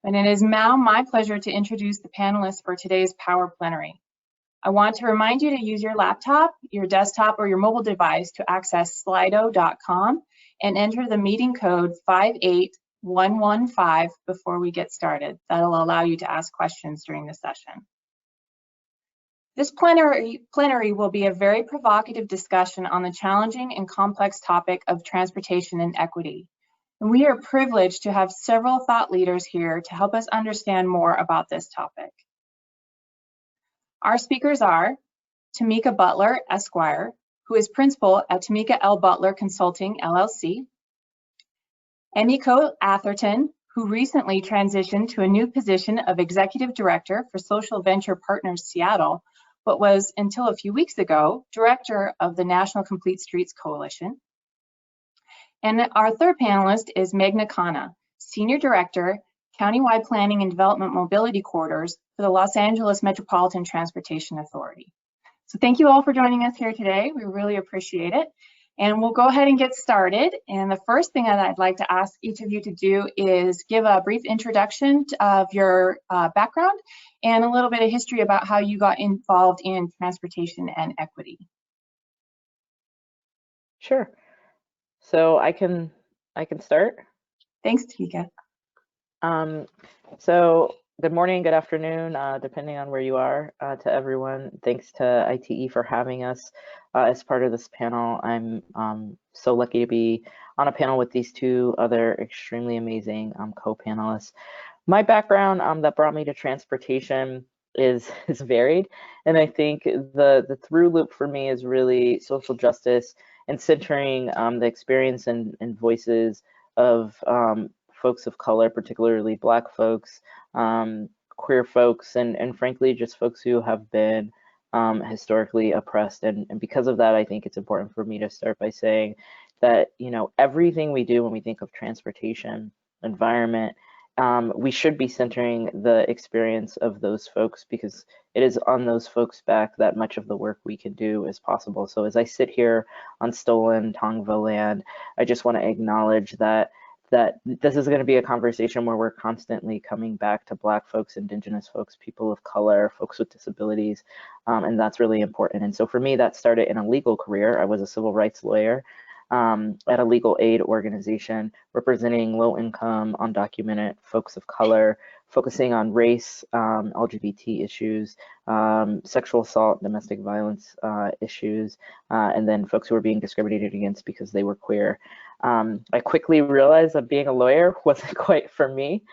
And it is now my pleasure to introduce the panelists for today's Power Plenary. I want to remind you to use your laptop, your desktop, or your mobile device to access slido.com and enter the meeting code 58115 before we get started. That'll allow you to ask questions during the session. This plenary will be a very provocative discussion on the challenging and complex topic of transportation and equity. And we are privileged to have several thought leaders here to help us understand more about this topic. Our speakers are Tamika Butler, Esquire, who is principal at Tamika L. Butler Consulting, LLC. Emiko Atherton, who recently transitioned to a new position of Executive Director for Social Venture Partners Seattle, but was, until a few weeks ago, Director of the National Complete Streets Coalition. And our third panelist is Meghna Khanna, Senior Director, Countywide Planning and Development Mobility Corridors for the Los Angeles Metropolitan Transportation Authority. So thank you all for joining us here today. We really appreciate it. And we'll go ahead and get started. And the first thing that I'd like to ask each of you to do is give a brief introduction of your background and a little bit of history about how you got involved in transportation and equity. Sure. So I can start. Thanks, Tamika. So good morning, good afternoon, depending on where you are, to everyone. Thanks to ITE for having us as part of this panel. I'm so lucky to be on a panel with these two other extremely amazing co-panelists. My background that brought me to transportation is varied, and I think the through loop for me is really social justice and centering the experience and voices of folks of color, particularly Black folks, queer folks, and frankly, just folks who have been historically oppressed. And because of that, I think it's important for me to start by saying that, you know, everything we do when we think of transportation, environment, we should be centering the experience of those folks, because it is on those folks' back that much of the work we can do is possible. So as I sit here on stolen Tongva land, I just want to acknowledge that this is going to be a conversation where we're constantly coming back to Black folks, Indigenous folks, people of color, folks with disabilities, and that's really important. And so for me, that started in a legal career. I was a civil rights lawyer at a legal aid organization representing low-income, undocumented folks of color, focusing on race, LGBT issues, sexual assault, domestic violence issues, and then folks who were being discriminated against because they were queer. I quickly realized that being a lawyer wasn't quite for me.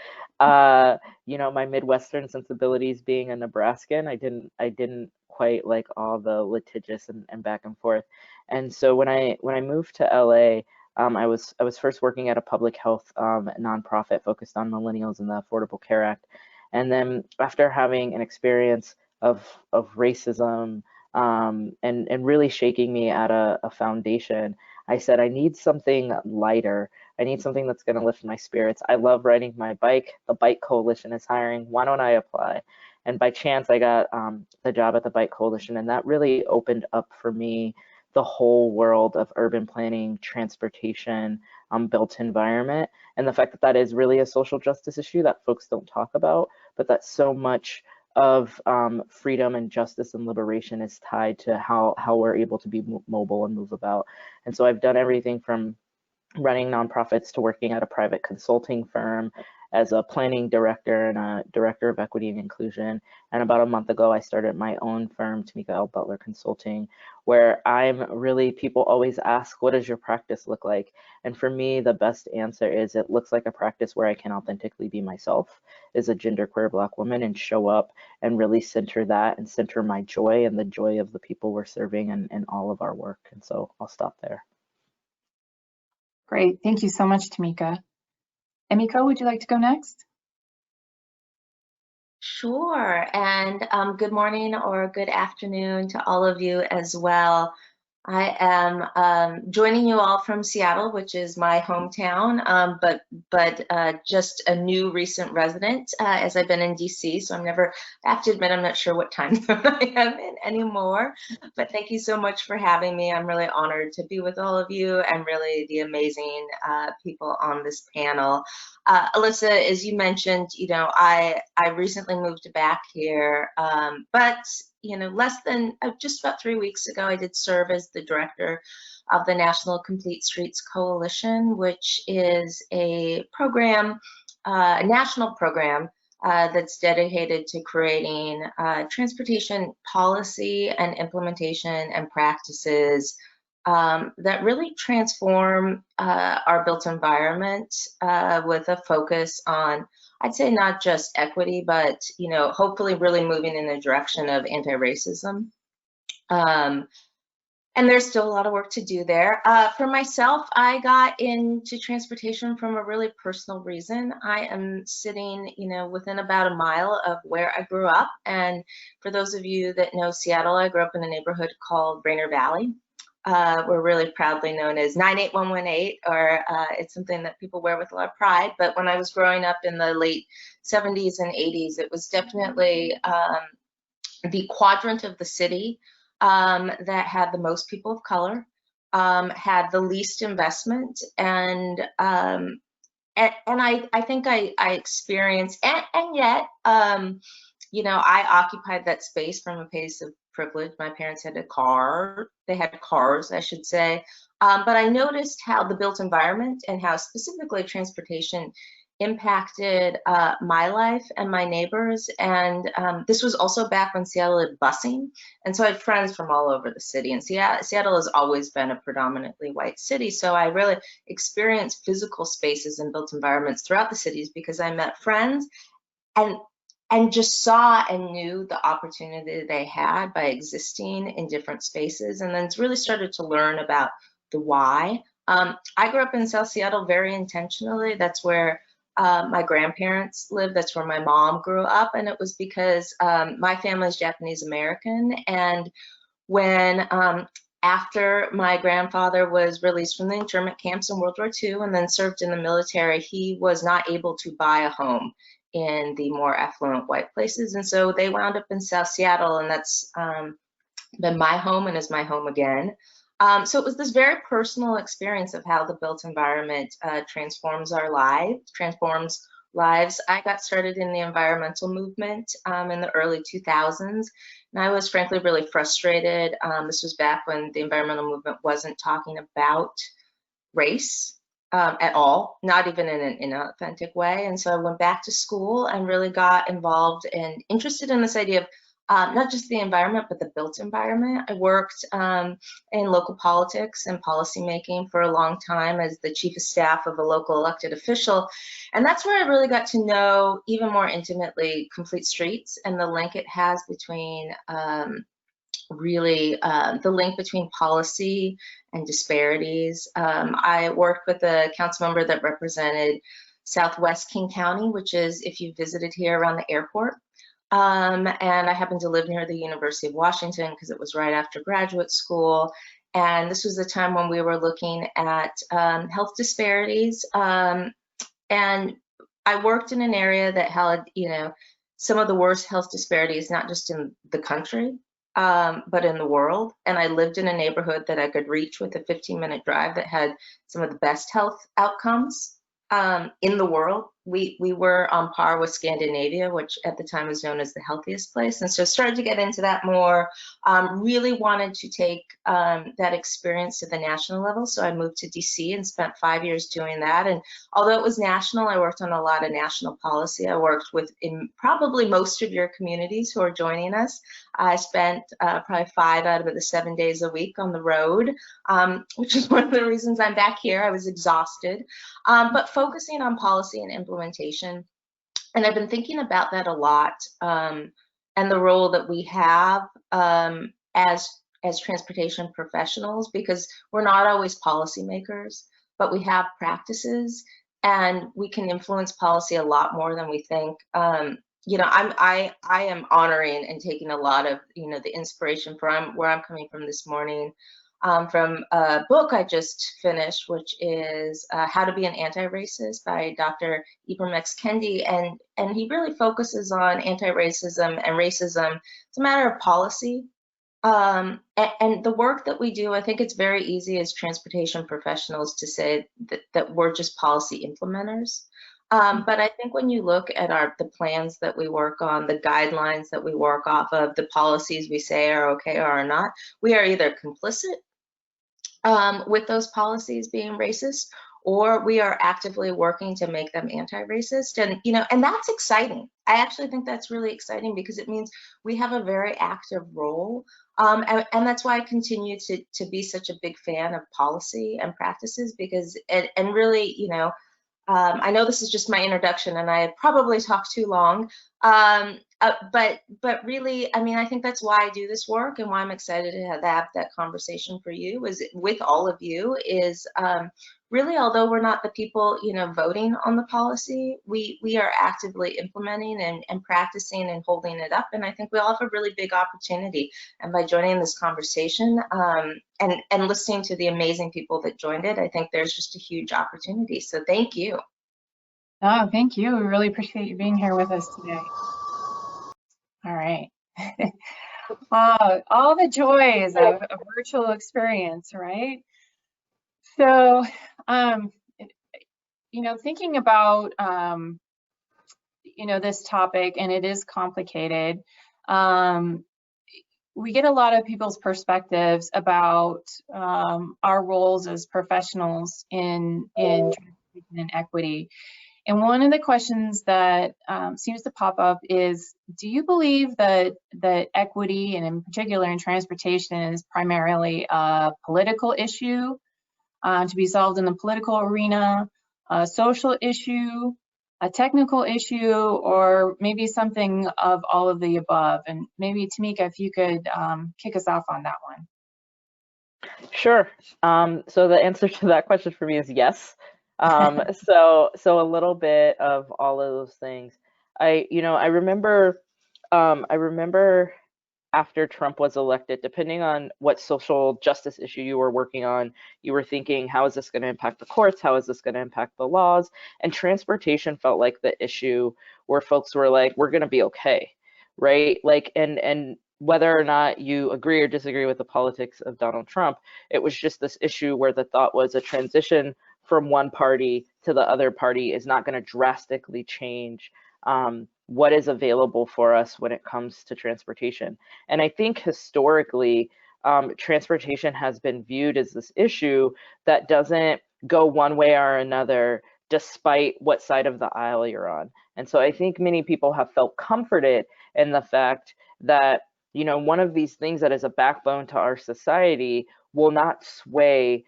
You know, my Midwestern sensibilities, being a Nebraskan, I didn't quite like all the litigious and back and forth. And so when I moved to LA, I was first working at a public health nonprofit focused on millennials and the Affordable Care Act. And then after having an experience of racism and really shaking me at a foundation, I said, I need something lighter. I need something that's going to lift my spirits. I love riding my bike. The Bike Coalition is hiring. Why don't I apply? And by chance, I got the job at the Bike Coalition, and that really opened up for me the whole world of urban planning, transportation, built environment, and the fact that that is really a social justice issue that folks don't talk about, but that so much of freedom and justice and liberation is tied to how we're able to be mobile and move about. And so I've done everything from running nonprofits to working at a private consulting firm as a planning director and a director of equity and inclusion. And about a month ago, I started my own firm, Tamika L. Butler Consulting, where people always ask, what does your practice look like? And for me, the best answer is it looks like a practice where I can authentically be myself as a genderqueer Black woman and show up and really center that and center my joy and the joy of the people we're serving and all of our work. And so I'll stop there. Great, thank you so much, Tamika. Emiko, would you like to go next? Sure, and good morning or good afternoon to all of you as well. I am joining you all from Seattle, which is my hometown, but just a new recent resident as I've been in DC. So I have to admit, I'm not sure what time zone I am in anymore. But thank you so much for having me. I'm really honored to be with all of you and really the amazing people on this panel. Alyssa, as you mentioned, I recently moved back here, but less than just about 3 weeks ago, I did serve as the director of the National Complete Streets Coalition, which is a program, a national program that's dedicated to creating transportation policy and implementation and practices that really transform our built environment with a focus on, I'd say, not just equity, but hopefully really moving in the direction of anti-racism. And there's still a lot of work to do there. For myself, I got into transportation from a really personal reason. I am sitting, within about a mile of where I grew up. And for those of you that know Seattle, I grew up in a neighborhood called Rainier Valley. We're really proudly known as 98118, or it's something that people wear with a lot of pride. But when I was growing up in the late 70s and 80s, it was definitely the quadrant of the city that had the most people of color, had the least investment, and I think I experienced, and yet, I occupied that space from a place of privilege. My parents had a car, they had cars, I should say. But I noticed how the built environment and how specifically transportation impacted my life and my neighbors. And this was also back when Seattle had busing. And so I had friends from all over the city. And Seattle has always been a predominantly white city. So I really experienced physical spaces and built environments throughout the cities because I met friends and just saw and knew the opportunity they had by existing in different spaces, and then really started to learn about the why. I grew up in South Seattle very intentionally. That's where my grandparents lived. That's where my mom grew up, and it was because my family is Japanese American, and when after my grandfather was released from the internment camps in World War II and then served in the military, he was not able to buy a home in the more affluent white places. And so they wound up in South Seattle, and that's been my home and is my home again. So it was this very personal experience of how the built environment transforms lives. I got started in the environmental movement in the early 2000s, and I was frankly really frustrated. This was back when the environmental movement wasn't talking about race at all, not even in an inauthentic way. And so I went back to school and really got involved and interested in this idea of not just the environment, but the built environment. I worked in local politics and policymaking for a long time as the chief of staff of a local elected official. And that's where I really got to know even more intimately Complete Streets and the link it has between the link between policy and disparities. I worked with a council member that represented Southwest King County, which is, if you visited here, around the airport. And I happened to live near the University of Washington because it was right after graduate school. And this was the time when we were looking at health disparities. And I worked in an area that had, some of the worst health disparities, not just in the country, but in the world. And I lived in a neighborhood that I could reach with a 15-minute drive that had some of the best health outcomes in the world. We were on par with Scandinavia, which at the time was known as the healthiest place. And so started to get into that more, really wanted to take that experience to the national level. So I moved to DC and spent 5 years doing that. And although it was national, I worked on a lot of national policy. I worked with in probably most of your communities who are joining us. I spent probably 5 out of the 7 days a week on the road, which is one of the reasons I'm back here. I was exhausted, but focusing on policy and implementation. And I've been thinking about that a lot, and the role that we have as transportation professionals, because we're not always policymakers, but we have practices and we can influence policy a lot more than we think. I am honoring and taking a lot of, the inspiration from where I'm coming from this morning from a book I just finished, which is How to Be an Anti-Racist by Dr. Ibram X. Kendi. And he really focuses on anti-racism and racism. It's a matter of policy. And the work that we do, I think it's very easy as transportation professionals to say that we're just policy implementers. But I think when you look at the plans that we work on, the guidelines that we work off of, the policies we say are okay or are not, we are either complicit with those policies being racist, or we are actively working to make them anti-racist. And, and that's exciting. I actually think that's really exciting because it means we have a very active role. And that's why I continue to be such a big fan of policy and practices, because, and really, I know this is just my introduction and I probably talked too long, but really, I mean, I think that's why I do this work and why I'm excited to have that conversation for you, is with all of you, is really, although we're not the people, voting on the policy, we are actively implementing and practicing and holding it up. And I think we all have a really big opportunity. And by joining this conversation and listening to the amazing people that joined it, I think there's just a huge opportunity. So thank you. Oh, thank you. We really appreciate you being here with us today. All right. All the joys of a virtual experience, right? So, thinking about, this topic, and it is complicated, we get a lot of people's perspectives about our roles as professionals in transportation and equity. And one of the questions that seems to pop up is, do you believe that equity, and in particular in transportation, is primarily a political issue to be solved in the political arena, a social issue, a technical issue, or maybe something of all of the above? And maybe, Tamika, if you could kick us off on that one. Sure. So the answer to that question for me is yes. So a little bit of all of those things. I remember after Trump was elected, depending on what social justice issue you were working on, you were thinking, how is this going to impact the courts? How is this going to impact the laws? And transportation felt like the issue where folks were like, we're going to be okay, right? Like, and whether or not you agree or disagree with the politics of Donald Trump, it was just this issue where the thought was a transition from one party to the other party is not going to drastically change what is available for us when it comes to transportation. And I think historically, transportation has been viewed as this issue that doesn't go one way or another, despite what side of the aisle you're on. And so I think many people have felt comforted in the fact that, one of these things that is a backbone to our society will not sway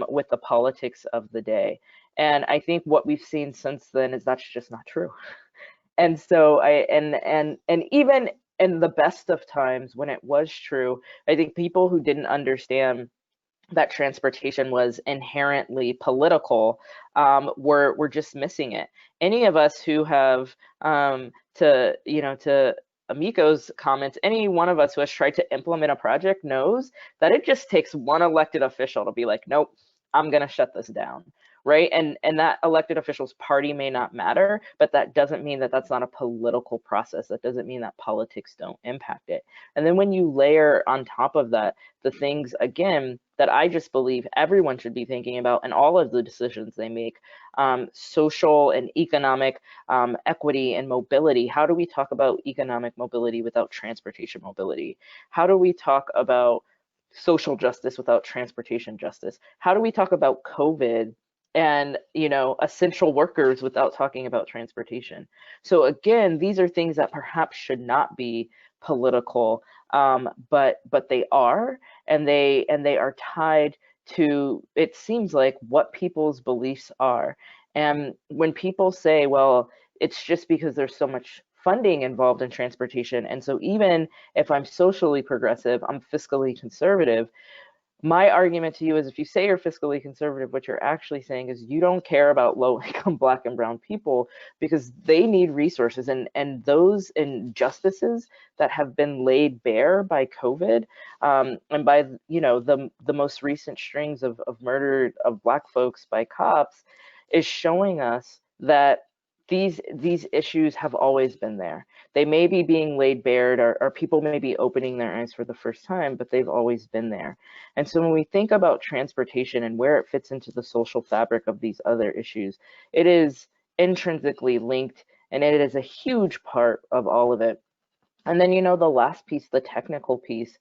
with the politics of the day. And I think what we've seen since then is that's just not true. And so and even in the best of times when it was true, I think people who didn't understand that transportation was inherently political were just missing it. Any of us who have to Emiko's comments, any one of us who has tried to implement a project knows that it just takes one elected official to be like, nope, I'm going to shut this down, right? And that elected official's party may not matter, but that doesn't mean that that's not a political process. That doesn't mean that politics don't impact it. And then when you layer on top of that the things, again, that I just believe everyone should be thinking about in all of the decisions they make, social and economic equity and mobility. How do we talk about economic mobility without transportation mobility? How do we talk about social justice without transportation justice? How do we talk about COVID and essential workers without talking about transportation? So again, these are things that perhaps should not be political, but they are, and they are tied to, it seems like, what people's beliefs are. And when people say, well, it's just because there's so much funding involved in transportation, and so even if I'm socially progressive, I'm fiscally conservative, My argument to you is if you say you're fiscally conservative, what you're actually saying is you don't care about low-income Black and brown people because they need resources, and those injustices that have been laid bare by COVID and by, you know, the most recent strings of murder of Black folks by cops is showing us that these issues have always been there. They may be being laid bare, or people may be opening their eyes for the first time, but they've always been there. And so when we think about transportation and where it fits into the social fabric of these other issues, it is intrinsically linked, and it is a huge part of all of it. And then, you know, the last piece, the technical piece,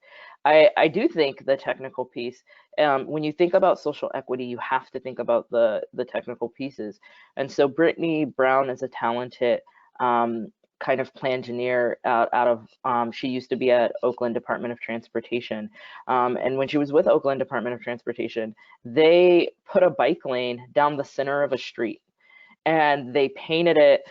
I do think the technical piece, when you think about social equity, you have to think about the technical pieces. And so Brittany Brown is a talented kind of plangineer out of, she used to be at Oakland Department of Transportation. And when she was with Oakland Department of Transportation, they put a bike lane down the center of a street. And they painted it,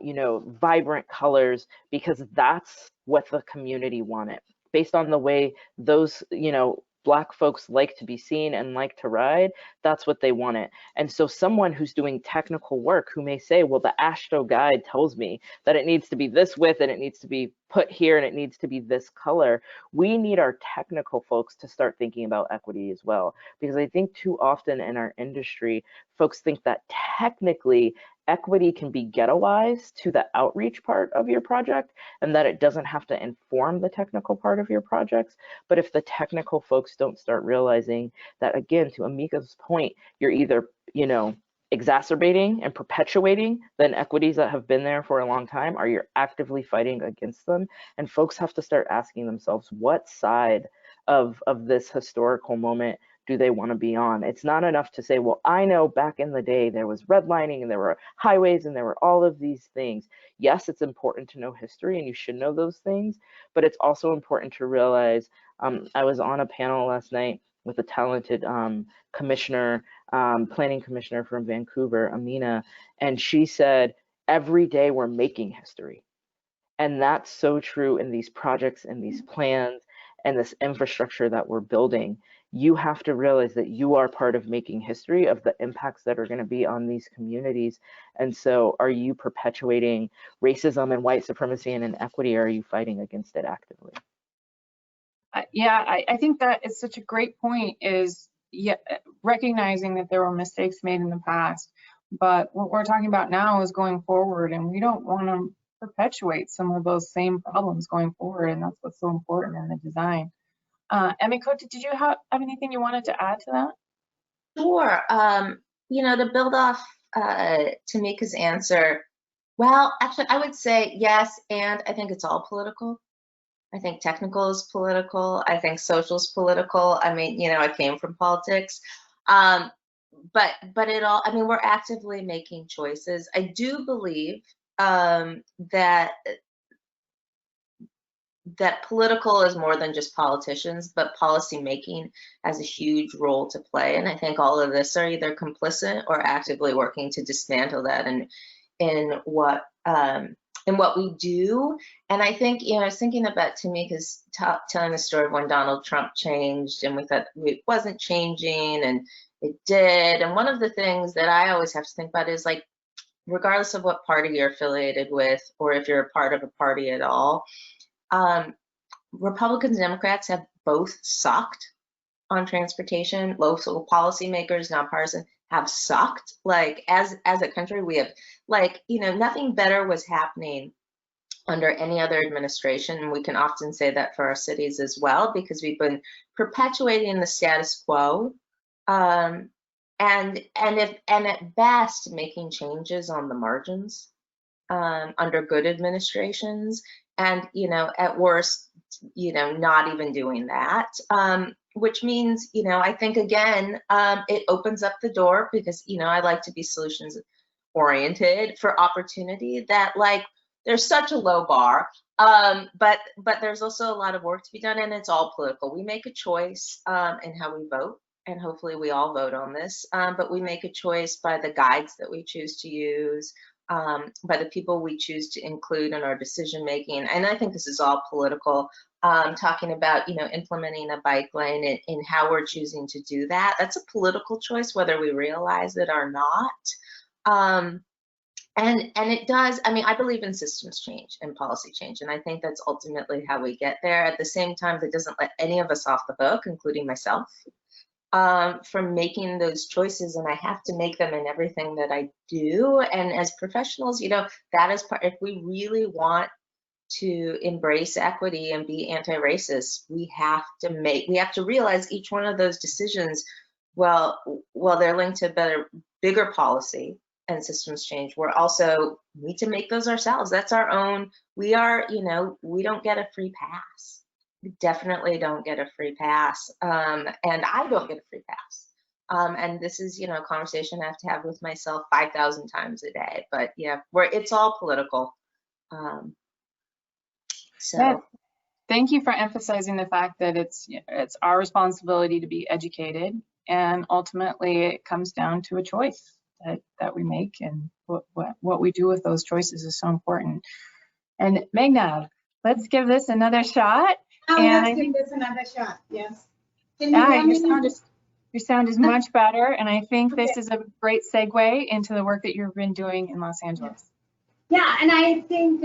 you know, vibrant colors because that's what the community wanted. Based on the way those, you know, Black folks like to be seen and like to ride, that's what they wanted. And so someone who's doing technical work who may say, well, the AASHTO guide tells me that it needs to be this width and it needs to be put here and it needs to be this color. We need our technical folks to start thinking about equity as well. Because I think too often in our industry, folks think that technically equity can be ghettoized to the outreach part of your project and that it doesn't have to inform the technical part of your projects. But if the technical folks don't start realizing that, again, to Emiko's point, you're either, you know, exacerbating and perpetuating the inequities that have been there for a long time, or you're actively fighting against them. And folks have to start asking themselves, what side of this historical moment do they want to be on? It's not enough to say, well, I know back in the day there was redlining and there were highways and there were all of these things. Yes, it's important to know history and you should know those things, but it's also important to realize, I was on a panel last night with a talented commissioner, planning commissioner from Vancouver, Amina, and she said, every day we're making history. And that's so true in these projects and these plans and this infrastructure that we're building. You have to realize that you are part of making history of the impacts that are going to be on these communities. And so are you perpetuating racism and white supremacy and inequity, or are you fighting against it actively? I think that is such a great point, is recognizing that there were mistakes made in the past. But what we're talking about now is going forward, and we don't want to perpetuate some of those same problems going forward, and that's what's so important in the design. Emiko, did you have anything you wanted to add to that? Sure. You know, to build off Tamika's answer, well, actually, I would say yes, and I think it's all political. I think technical is political. I think social is political. I mean, you know, I came from politics. But it all, I mean, we're actively making choices. I do believe that political is more than just politicians, but policy making has a huge role to play. And I think all of this are either complicit or actively working to dismantle that in what we do. And I think, you know, I was thinking about Tamika's telling the story of when Donald Trump changed, and we thought it wasn't changing, and it did. And one of the things that I always have to think about is, like, regardless of what party you're affiliated with, or if you're a part of a party at all, Republicans and Democrats have both sucked on transportation. Local policymakers, nonpartisan, have sucked. Like, as a country, we have, like, you know, nothing better was happening under any other administration. And we can often say that for our cities as well, because we've been perpetuating the status quo. And at best making changes on the margins under good administrations, and, you know, at worst, you know, not even doing that, which means, you know, I think, again, it opens up the door, because, you know, I like to be solutions oriented, for opportunity, that, like, there's such a low bar, but there's also a lot of work to be done, and it's all political. We make a choice in how we vote, and hopefully we all vote on this, but we make a choice by the guides that we choose to use, by the people we choose to include in our decision making. And I think this is all political. talking about, implementing a bike lane and how we're choosing to do that. That's a political choice, whether we realize it or not. And it does, I believe in systems change and policy change, and I think that's ultimately how we get there. At the same time, that doesn't let any of us off the hook, including myself, from making those choices, and I have to make them in everything that I do. And as professionals, that is part, if we really want to embrace equity and be anti-racist, we have to realize each one of those decisions, well, they're linked to bigger policy and systems change. We're also need to make those ourselves. That's our own. We are, we don't get a free pass. We definitely don't get a free pass. And I don't get a free pass. And this is, a conversation I have to have with myself 5,000 times a day. But yeah, it's all political. Yeah. Thank you for emphasizing the fact that it's our responsibility to be educated, and ultimately it comes down to a choice that we make, and what we do with those choices is so important. And Meghna, let's give this another shot. Let's give this another shot. Yes. Your sound is much better, and I think this is a great segue into the work that you've been doing in Los Angeles. Yeah, and I think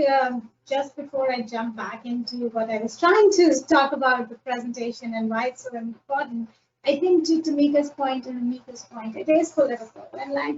just before I jump back into what I was trying to talk about the presentation and why it's so important, I think to Tamika's point and Emiko's point, it is political. And like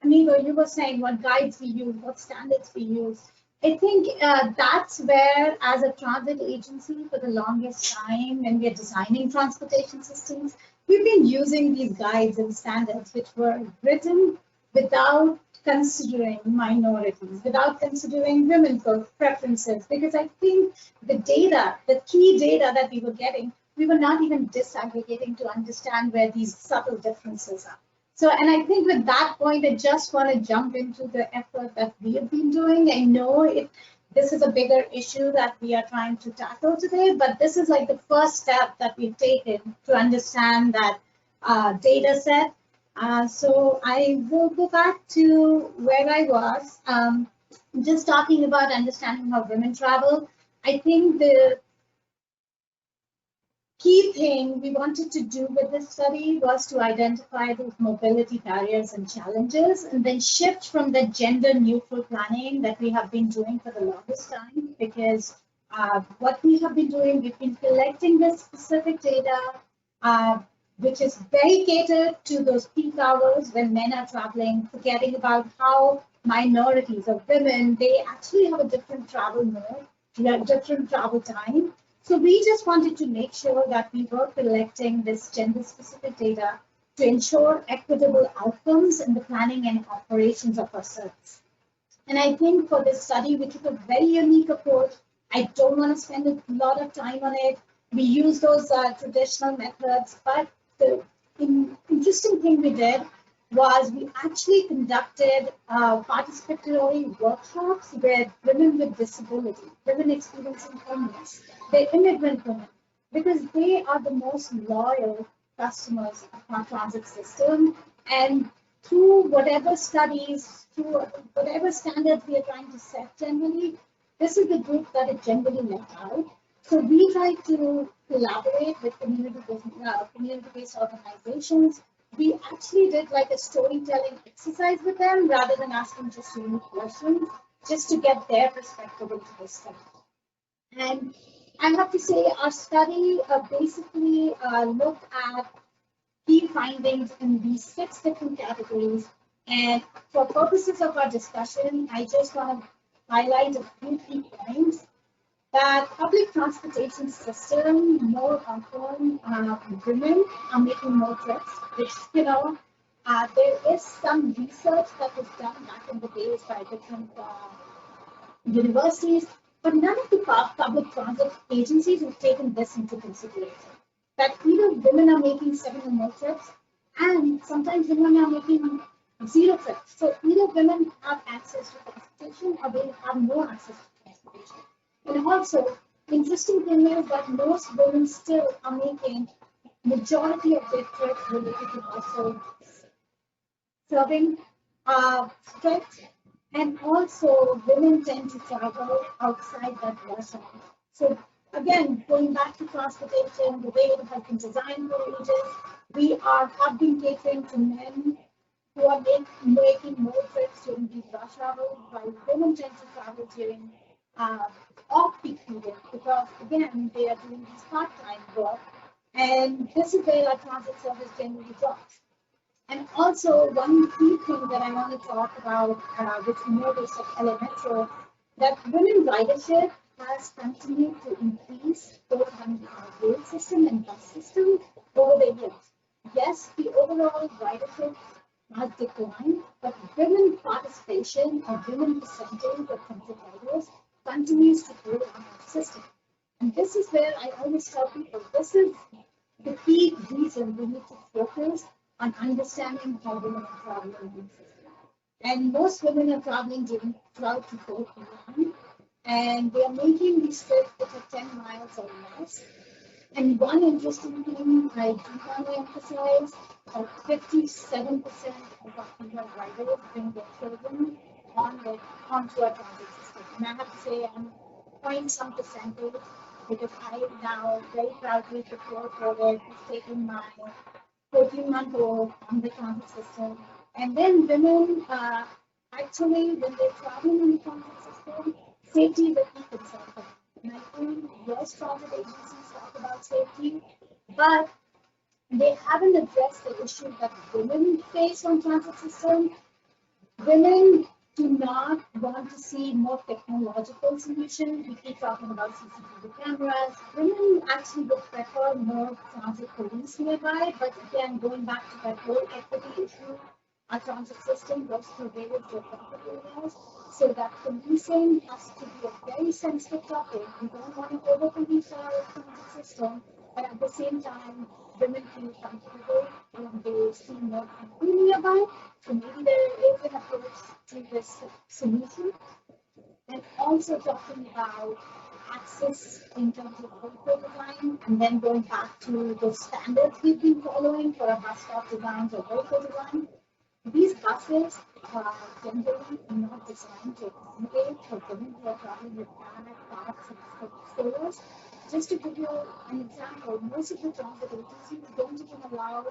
Emiko, you were saying what guides we use, what standards we use. I think that's where, as a transit agency, for the longest time, when we are designing transportation systems, we've been using these guides and standards which were written without considering minorities, without considering women's preferences, because I think the data, the key data that we were getting, we were not even disaggregating to understand where these subtle differences are. So, and I think with that point, I just want to jump into the effort that we have been doing. I know this is a bigger issue that we are trying to tackle today, but this is like the first step that we've taken to understand that data set. So I will go back to where I was, just talking about understanding how women travel. I think the key thing we wanted to do with this study was to identify those mobility barriers and challenges, and then shift from the gender neutral planning that we have been doing for the longest time, because what we have been doing, we've been collecting this specific data, which is very catered to those peak hours when men are traveling, forgetting about how minorities or women, they actually have a different travel mode, different travel time. So we just wanted to make sure that we were collecting this gender-specific data to ensure equitable outcomes in the planning and operations of our service. And I think for this study, we took a very unique approach. I don't want to spend a lot of time on it. We use those traditional methods, but the interesting thing we did was we actually conducted participatory workshops with women with disability, women experiencing homeless, the immigrant women, because they are the most loyal customers of our transit system. And through whatever studies, through whatever standards we are trying to set generally, this is the group that is generally left out. So we try to collaborate with community-based organizations. We actually did like a storytelling exercise with them rather than asking just unique questions, just to get their perspective into the study. And I have to say, our study basically looked at key findings in these 6 different categories. And for purposes of our discussion, I just want to highlight a few key points. That public transportation system, more often women are making more trips, which, there is some research that was done back in the days by different universities, but none of the public transit agencies have taken this into consideration. That either women are making 7 or more trips, and sometimes women are making 0 trips. So either women have access to transportation or they have no access to transportation. And also, interesting thing is that most women still are making majority of their trips related to household serving trips, and also women tend to travel outside that rush hour. So again, going back to transportation, the way it has been designed for ages, we have been catering to men who are making more trips during these rush hours, while women tend to travel during off-peak periods because, again, they are doing these part-time work, and this is where our transit service generally drops. And also, one key thing that I want to talk about, which we noticed at LA Metro, that women ridership has continued to increase both on the rail system and bus system over the years. Yes, the overall ridership has declined, but women participation or women percentage of transit riders continues to grow on our system. And this is where I always tell people, this is the key reason we need to focus on understanding how women are traveling in the system. And most women are traveling during 12 to 4 p.m. and they are making these trips which are 10 miles or less. And one interesting thing I do want to emphasize, 57% of our female riders bring their children onto our transit system. And I have to say I'm point some percentage because I now very proudly before COVID have taken my 14-month-old on the transit system. And then women, actually, when they're traveling in the transit system, safety is a key concern for them. And I think most transit agencies talk about safety, but they haven't addressed the issue that women face on transit system. Women do not want to see more technological solutions. We keep talking about CCTV cameras. Women actually would prefer more transit police nearby, but again, going back to that whole equity issue, our transit system goes through various geographic areas, so that policing has to be a very sensitive topic. We don't want to over-police our transit system, but at the same time, women feel comfortable when they see more people nearby. So maybe there is an approach to this solution. And also talking about access in terms of vehicle design, and then going back to the standards we've been following for our bus stop designs or vehicle design. These buses are generally not designed to accommodate for women who are traveling with granite parts and strollers. Just to give you an example, most of the transit agencies don't even allow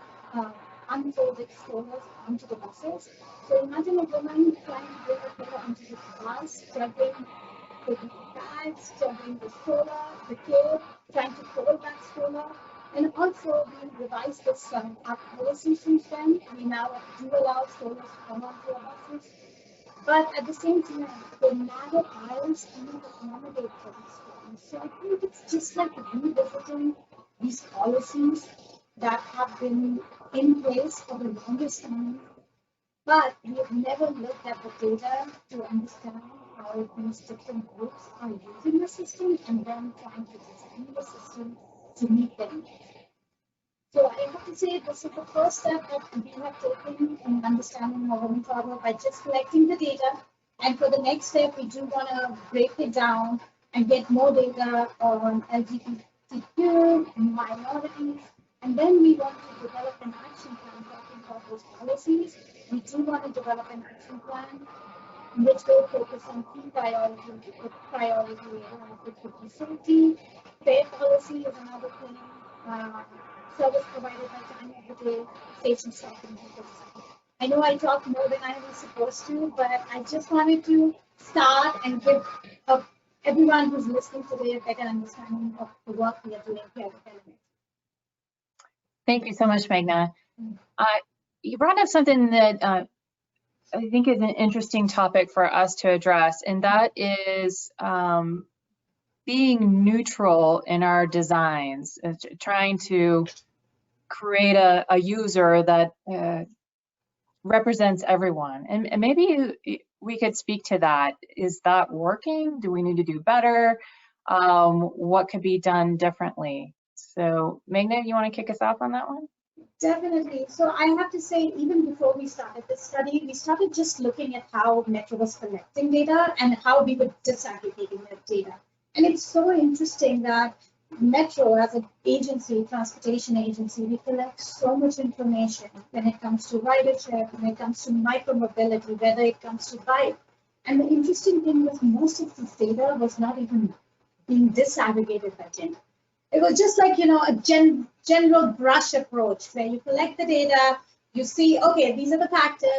unfolded strollers onto the buses. So imagine a woman trying to bring a kid onto the bus, struggling with the bags, struggling the stroller, the kid, trying to fold that stroller. And also, we revised this our policy since then. We now do allow strollers to come onto our buses. But at the same time, the narrow aisles cannot accommodate for these strollers. So I think it's just like revisiting these policies that have been in place for the longest time. But we have never looked at the data to understand how these different groups are using the system and then trying to design the system to meet their needs. So I have to say this is the first step that we have taken in understanding how women travel by just collecting the data. And for the next step, we do want to break it down and get more data on LGBTQ and minorities. And then we want to develop an action plan talking about those policies. We do want to develop an action plan which will focus on key priority areas, which would be safety, fair policy is another thing, service provided by time of the day, station stopping. I know I talked more than I was supposed to, but I just wanted to start and give everyone who's listening today a better understanding of the work we are doing here at Plenary. Thank you so much, Meghna. You brought up something that I think is an interesting topic for us to address, and that is being neutral in our designs, trying to create a user that represents everyone. And maybe we could speak to that. Is that working? Do we need to do better? What could be done differently? So Meghna, you want to kick us off on that one? Definitely. So I have to say, even before we started this study, we started just looking at how Metro was collecting data and how we were disaggregating that data. And it's so interesting that Metro, as an agency, transportation agency, we collect so much information when it comes to ridership, when it comes to micromobility, whether it comes to bike. And the interesting thing was most of this data was not even being disaggregated by gender. It was just like, a general brush approach where you collect the data, you see, okay, these are the factors,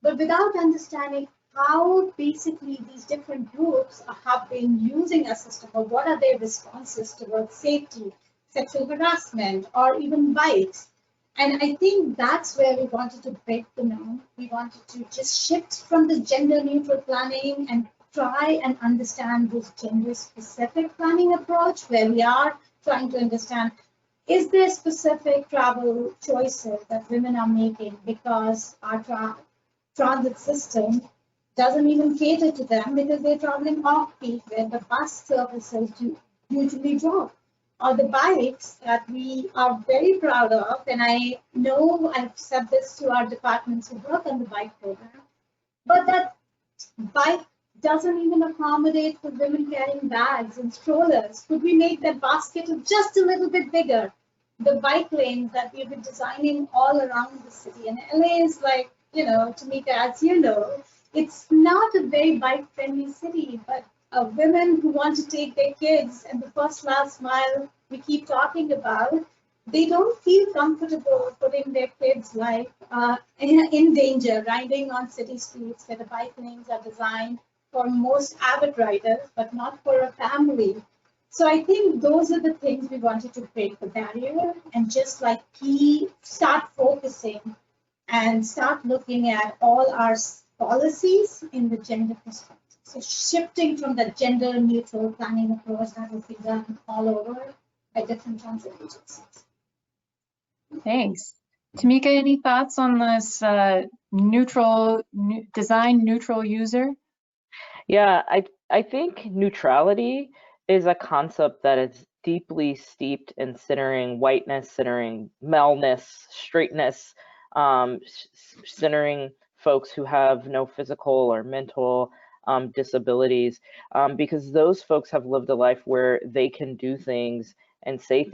but without understanding how basically these different groups have been using a system, or what are their responses towards safety, sexual harassment, or even bites. And I think that's where we wanted to break the norm. We wanted to just shift from the gender neutral planning and try and understand this gender specific planning approach, where we are trying to understand, is there specific travel choices that women are making because our transit system doesn't even cater to them because they're traveling off-peak where the bus services usually drop, or the bikes that we are very proud of. And I know I've said this to our departments who work on the bike program, but that bike doesn't even accommodate for women carrying bags and strollers. Could we make that basket just a little bit bigger? The bike lanes that we've been designing all around the city. And LA is like, Tamika, as you know, it's not a very bike-friendly city, but women who want to take their kids and the first last mile we keep talking about, they don't feel comfortable putting their kids' life in danger, riding on city streets where the bike lanes are designed for most avid riders, but not for a family. So I think those are the things we wanted to break the barrier and just like start focusing and start looking at all our policies in the gender perspective. So shifting from the gender neutral planning approach that will be done all over by different transit agencies. Thanks. Tamika, any thoughts on this design neutral user? Yeah, I think neutrality is a concept that is deeply steeped in centering whiteness, centering maleness, straightness, centering folks who have no physical or mental disabilities, because those folks have lived a life where they can do things and say,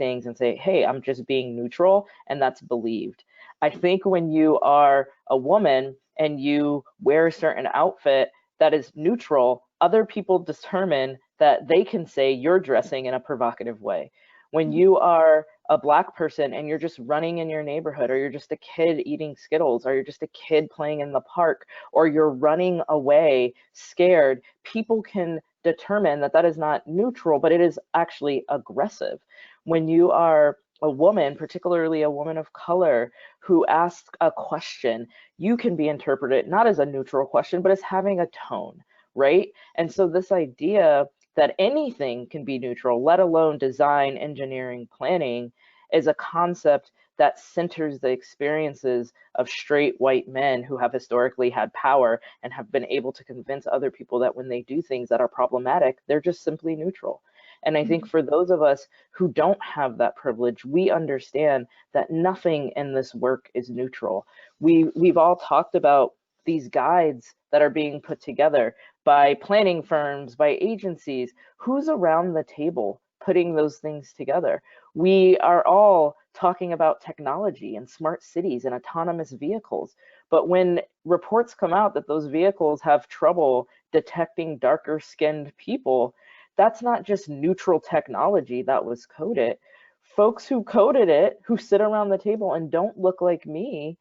hey, I'm just being neutral, and that's believed. I think when you are a woman and you wear a certain outfit that is neutral, other people determine that they can say you're dressing in a provocative way. When you are a Black person and you're just running in your neighborhood, or you're just a kid eating Skittles, or you're just a kid playing in the park, or you're running away scared, people can determine that that is not neutral, but it is actually aggressive. When you are a woman, particularly a woman of color, who asks a question, you can be interpreted not as a neutral question, but as having a tone, right? And so this idea that anything can be neutral, let alone design, engineering, planning, is a concept that centers the experiences of straight white men who have historically had power and have been able to convince other people that when they do things that are problematic, they're just simply neutral. And I think for those of us who don't have that privilege, we understand that nothing in this work is neutral. We've all talked about these guides that are being put together by planning firms, by agencies. Who's around the table putting those things together? We are all talking about technology and smart cities and autonomous vehicles. But when reports come out that those vehicles have trouble detecting darker skinned people, that's not just neutral technology that was coded. Folks who coded it, who sit around the table and don't look like me,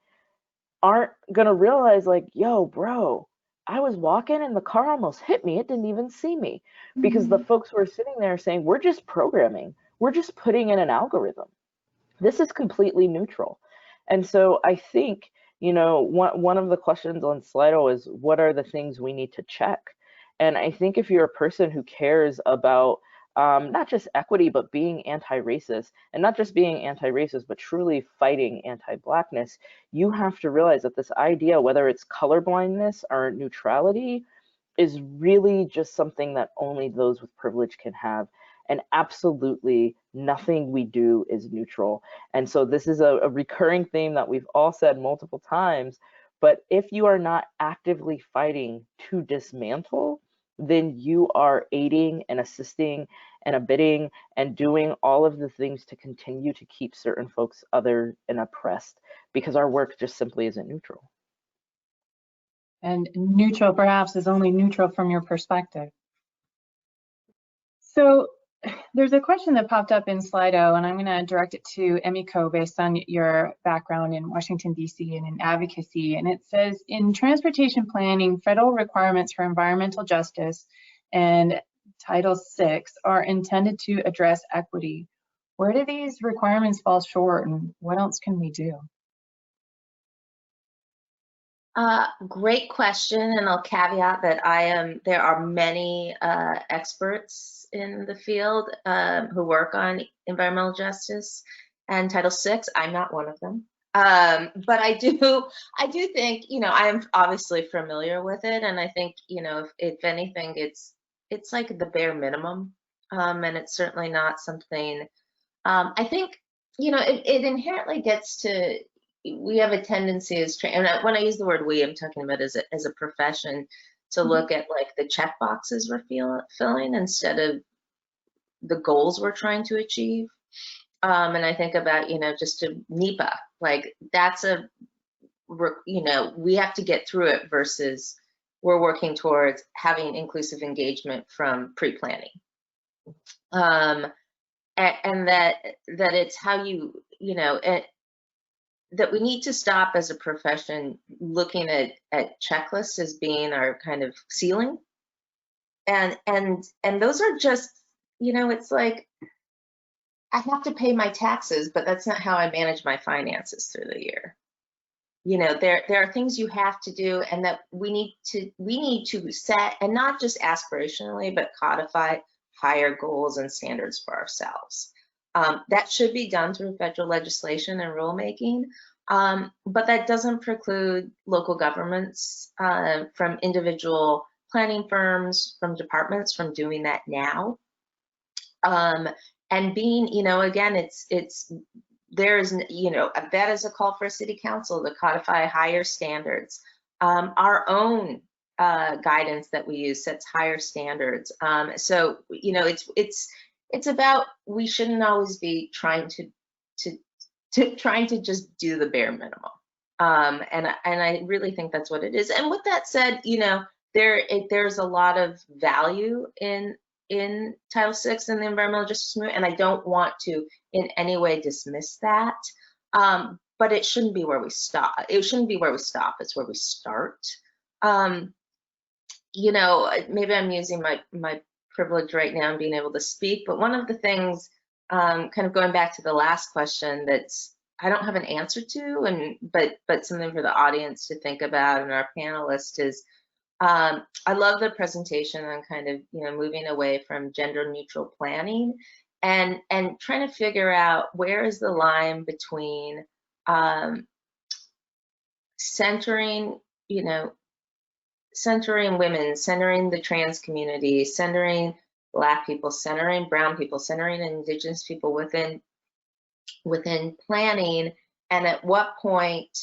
aren't gonna realize like, yo, bro, I was walking and the car almost hit me. It didn't even see me. Because the folks who are sitting there saying, we're just programming. We're just putting in an algorithm. This is completely neutral. And so I think, one of the questions on Slido is, what are the things we need to check? And I think if you're a person who cares about not just equity, but being anti-racist, and not just being anti-racist, but truly fighting anti-Blackness, you have to realize that this idea, whether it's colorblindness or neutrality, is really just something that only those with privilege can have. And absolutely nothing we do is neutral. And so this is a recurring theme that we've all said multiple times, but if you are not actively fighting to dismantle, then you are aiding and assisting and abetting and doing all of the things to continue to keep certain folks other and oppressed, because our work just simply isn't neutral. And neutral perhaps is only neutral from your perspective. So there's a question that popped up in Slido, and I'm going to direct it to Emiko based on your background in Washington, D.C. and in advocacy. And it says, in transportation planning, federal requirements for environmental justice and Title VI are intended to address equity. Where do these requirements fall short, and what else can we do? Great question, and I'll caveat that there are many experts in the field who work on environmental justice and Title VI. I'm not one of them, but I do think, you know, I am obviously familiar with it, and I think, you know, if anything, it's like the bare minimum, and it's certainly not something. I think, you know, it inherently gets to. We have a tendency and when I use the word we, I'm talking about as a profession, to look at like the check boxes we're filling instead of the goals we're trying to achieve. And I think about, you know, just to NEPA, like that's you know, we have to get through it versus we're working towards having inclusive engagement from pre-planning. And that it's how you know, that we need to stop as a profession looking at checklists as being our kind of ceiling. And those are just, you know, it's like, I have to pay my taxes, but that's not how I manage my finances through the year. You know, there are things you have to do, and that we need to set, and not just aspirationally, but codify higher goals and standards for ourselves. That should be done through federal legislation and rulemaking, but that doesn't preclude local governments from individual planning firms, from departments, from doing that now. And being, you know, again, there's, you know, that is a call for a city council to codify higher standards. Our own guidance that we use sets higher standards. So, you know, it's about, we shouldn't always be trying to just do the bare minimum. And I really think that's what it is. And with that said, you know, there's a lot of value in Title VI and the environmental justice movement, and I don't want to in any way dismiss that. But it shouldn't be where we stop. It shouldn't be where we stop. It's where we start. You know, maybe I'm using my privilege right now and being able to speak, but one of the things, kind of going back to the last question, that's I don't have an answer to, but something for the audience to think about and our panelists is, I love the presentation on kind of, you know, moving away from gender neutral planning and trying to figure out where is the line between centering, you know, centering women, centering the trans community, centering Black people, centering Brown people, centering Indigenous people within planning, and at what point,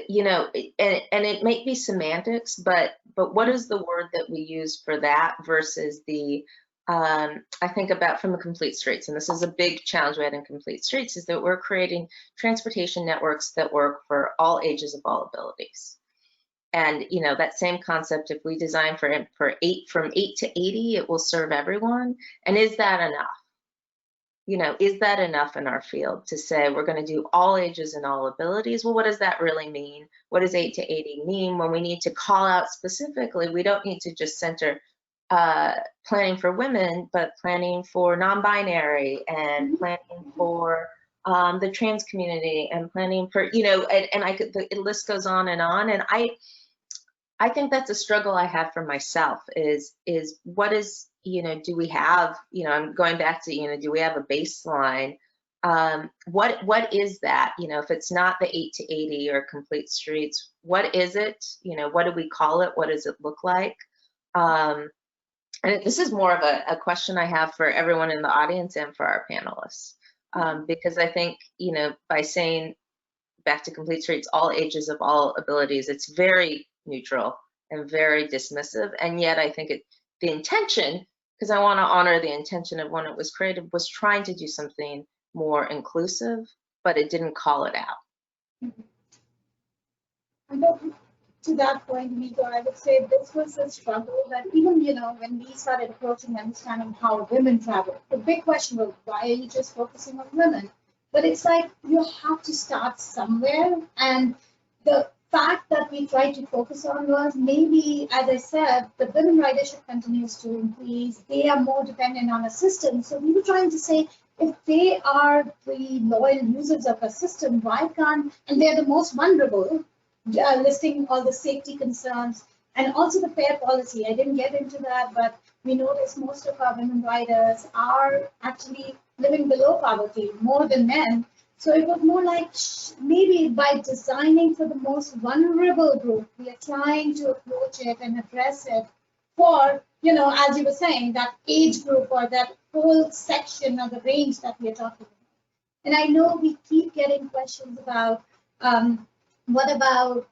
you know, and it may be semantics, but what is the word that we use for that versus the, I think about from the complete streets, and this is a big challenge we had in complete streets, is that we're creating transportation networks that work for all ages of all abilities. And, you know, that same concept, if we design from 8 to 80, it will serve everyone. And is that enough? You know, is that enough in our field to say we're going to do all ages and all abilities? Well, what does that really mean? What does 8 to 80 mean when we need to call out specifically? We don't need to just center planning for women, but planning for non-binary and planning for the trans community and planning for, you know, and the list goes on. And I think that's a struggle I have for myself is what is, you know, do we have, you know, I'm going back to, you know, do we have a baseline? What is that? You know, if it's not the 8 to 80 or complete streets, what is it? You know, what do we call it? What does it look like? And this is more of a question I have for everyone in the audience and for our panelists. Because I think, you know, by saying back to complete streets, all ages of all abilities, it's very neutral and very dismissive. And yet I think the intention, because I want to honor the intention of when it was created, was trying to do something more inclusive, but it didn't call it out. to that point, Emiko, I would say this was a struggle that even, when we started approaching understanding how women travel, the big question was, why are you just focusing on women? But it's like you have to start somewhere. And the fact that we tried to focus on was maybe, as I said, the women ridership continues to increase. They are more dependent on a system. So we were trying to say, if they are the loyal users of a system, why can't, and they're the most vulnerable, listing all the safety concerns and also the fare policy. I didn't get into that, but we noticed most of our women riders are actually living below poverty more than men. So it was more like maybe by designing for the most vulnerable group, we are trying to approach it and address it for, as you were saying, that age group or that whole section of the range that we are talking about. And I know we keep getting questions about what about,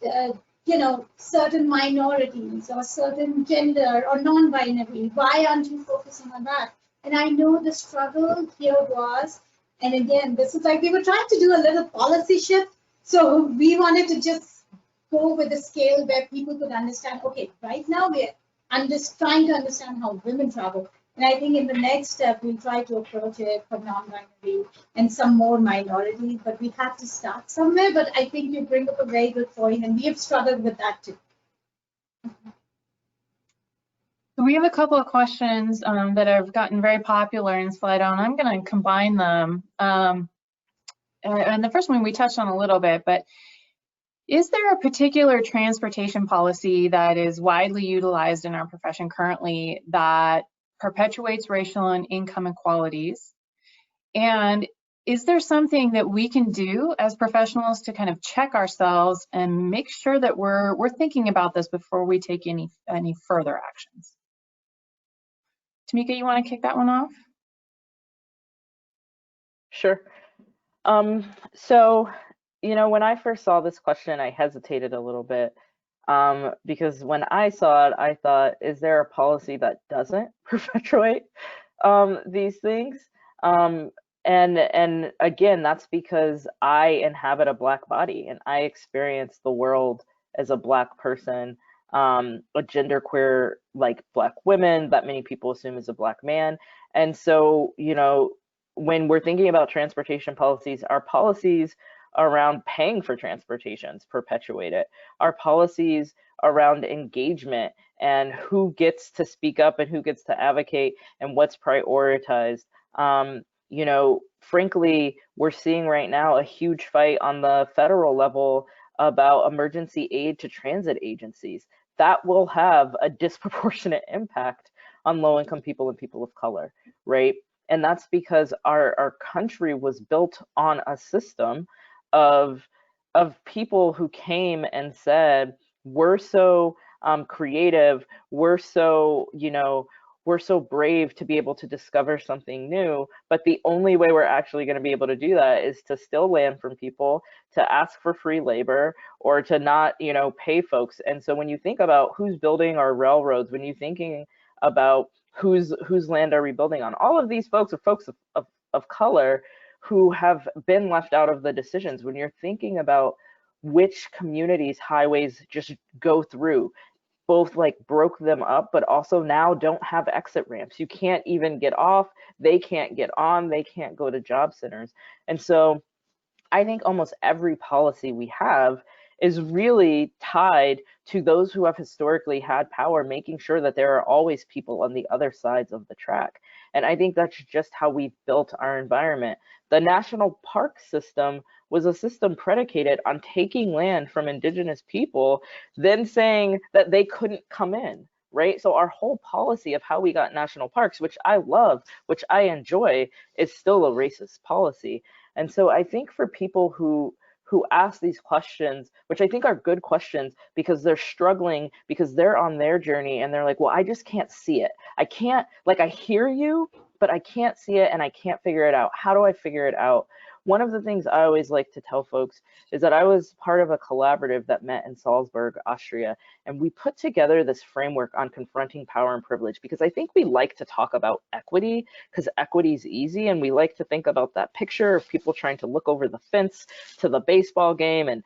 certain minorities or certain gender or non-binary? Why aren't you focusing on that? And I know the struggle here was, and again, this is like we were trying to do a little policy shift. So we wanted to just go with a scale where people could understand, okay, right now I'm just trying to understand how women travel. And I think in the next step, we'll try to approach it for non-binary and some more minorities, but we have to start somewhere. But I think you bring up a very good point, and we have struggled with that too. We have a couple of questions that have gotten very popular in Slido, and I'm going to combine them. And the first one we touched on a little bit, but is there a particular transportation policy that is widely utilized in our profession currently that perpetuates racial and income inequalities? And is there something that we can do as professionals to kind of check ourselves and make sure that we're thinking about this before we take any further actions? Tamika, you want to kick that one off? Sure. So, when I first saw this question, I hesitated a little bit because when I saw it, I thought, is there a policy that doesn't perpetuate these things? And again, that's because I inhabit a Black body and I experience the world as a Black person, a genderqueer like Black women that many people assume is a Black man. And so, when we're thinking about transportation policies, our policies around paying for transportations perpetuate it. Our policies around engagement and who gets to speak up and who gets to advocate and what's prioritized. Frankly, we're seeing right now a huge fight on the federal level about emergency aid to transit agencies. That will have a disproportionate impact on low-income people and people of color, right? And that's because our country was built on a system of people who came and said, we're so creative, we're so brave to be able to discover something new, but the only way we're actually going to be able to do that is to steal land from people, to ask for free labor, or to not, pay folks. And so when you think about who's building our railroads, when you're thinking about whose land are we building on, all of these folks are folks of color who have been left out of the decisions. When you're thinking about which communities highways just go through, both like broke them up, but also now don't have exit ramps. You can't even get off, they can't get on, they can't go to job centers. And so I think almost every policy we have is really tied to those who have historically had power, making sure that there are always people on the other sides of the track. And I think that's just how we've built our environment. The national park system was a system predicated on taking land from indigenous people, then saying that they couldn't come in, right? So our whole policy of how we got national parks, which I love, which I enjoy, is still a racist policy. And so I think for people who ask these questions, which I think are good questions because they're struggling, because they're on their journey and they're like, well, I just can't see it. I can't, I hear you, but I can't see it and I can't figure it out. How do I figure it out? One of the things I always like to tell folks is that I was part of a collaborative that met in Salzburg, Austria, and we put together this framework on confronting power and privilege because I think we like to talk about equity because equity is easy, and we like to think about that picture of people trying to look over the fence to the baseball game and,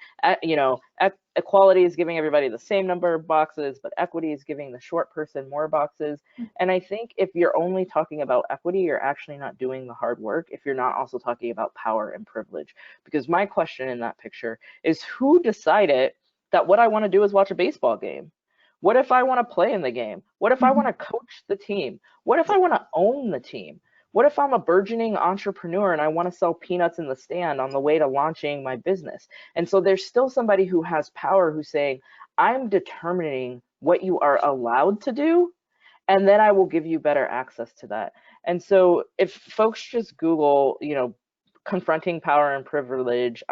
equality is giving everybody the same number of boxes, but equity is giving the short person more boxes. And I think if you're only talking about equity, you're actually not doing the hard work if you're not also talking about power and privilege. Because my question in that picture is, who decided that what I want to do is watch a baseball game? What if I want to play in the game? What if I want to coach the team? What if I want to own the team? What if I'm a burgeoning entrepreneur and I want to sell peanuts in the stand on the way to launching my business? And so there's still somebody who has power who's saying, I'm determining what you are allowed to do, and then I will give you better access to that. And so if folks just Google, confronting power and privilege,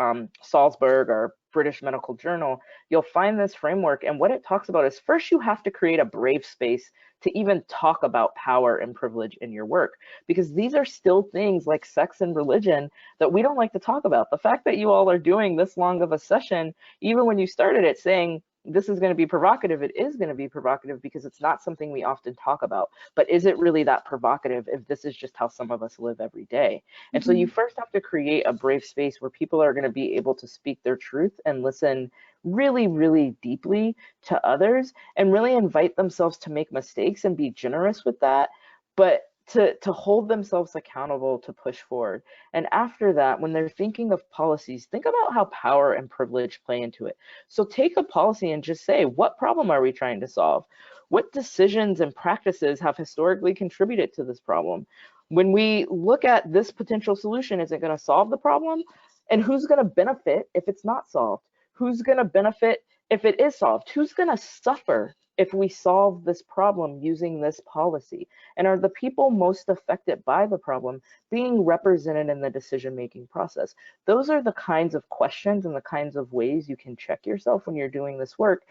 Salzburg or British Medical Journal, you'll find this framework. And what it talks about is, first, you have to create a brave space to even talk about power and privilege in your work, because these are still things like sex and religion that we don't like to talk about. The fact that you all are doing this long of a session, even when you started it saying, this is going to be provocative, it is going to be provocative because it's not something we often talk about. But is it really that provocative if this is just how some of us live every day? And so you first have to create a brave space where people are going to be able to speak their truth and listen really, really deeply to others, and really invite themselves to make mistakes and be generous with that, but to hold themselves accountable to push forward. And after that, when they're thinking of policies, think about how power and privilege play into it. So take a policy and just say, what problem are we trying to solve? What decisions and practices have historically contributed to this problem? When we look at this potential solution, is it going to solve the problem? And who's going to benefit if it's not solved? Who's going to benefit if it is solved? Who's going to suffer if we solve this problem using this policy? And are the people most affected by the problem being represented in the decision-making process? Those are the kinds of questions and the kinds of ways you can check yourself when you're doing this work.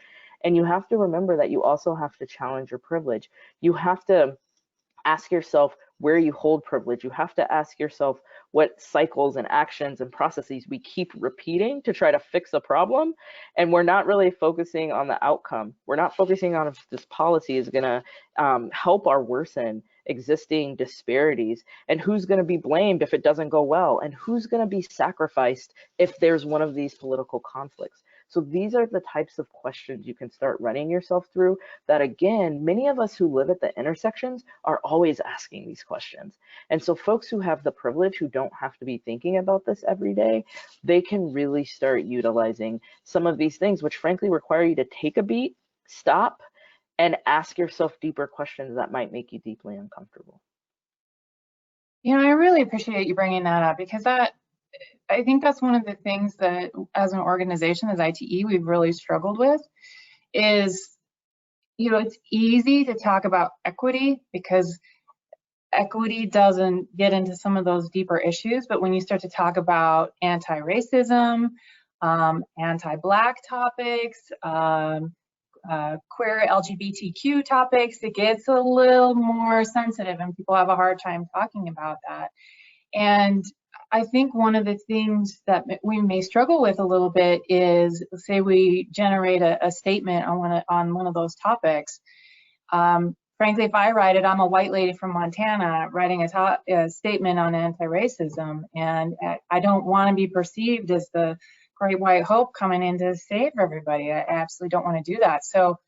And you have to remember that you also have to challenge your privilege. You have to ask yourself where you hold privilege. You have to ask yourself what cycles and actions and processes we keep repeating to try to fix a problem. And we're not really focusing on the outcome. We're not focusing on if this policy is going to help or worsen existing disparities, and who's going to be blamed if it doesn't go well, and who's going to be sacrificed if there's one of these political conflicts. So these are the types of questions you can start running yourself through that, again, many of us who live at the intersections are always asking these questions. And so folks who have the privilege, who don't have to be thinking about this every day, they can really start utilizing some of these things, which frankly require you to take a beat, stop, and ask yourself deeper questions that might make you deeply uncomfortable. I really appreciate you bringing that up, because I think that's one of the things that as an organization, as ITE, we've really struggled with is, it's easy to talk about equity because equity doesn't get into some of those deeper issues. But when you start to talk about anti-racism, anti-Black topics, queer LGBTQ topics, it gets a little more sensitive and people have a hard time talking about that. And I think one of the things that we may struggle with a little bit is, say we generate a statement on one of those topics. Frankly, if I write it, I'm a white lady from Montana writing a statement on anti-racism, and I don't want to be perceived as the great white hope coming in to save everybody. I absolutely don't want to do that. So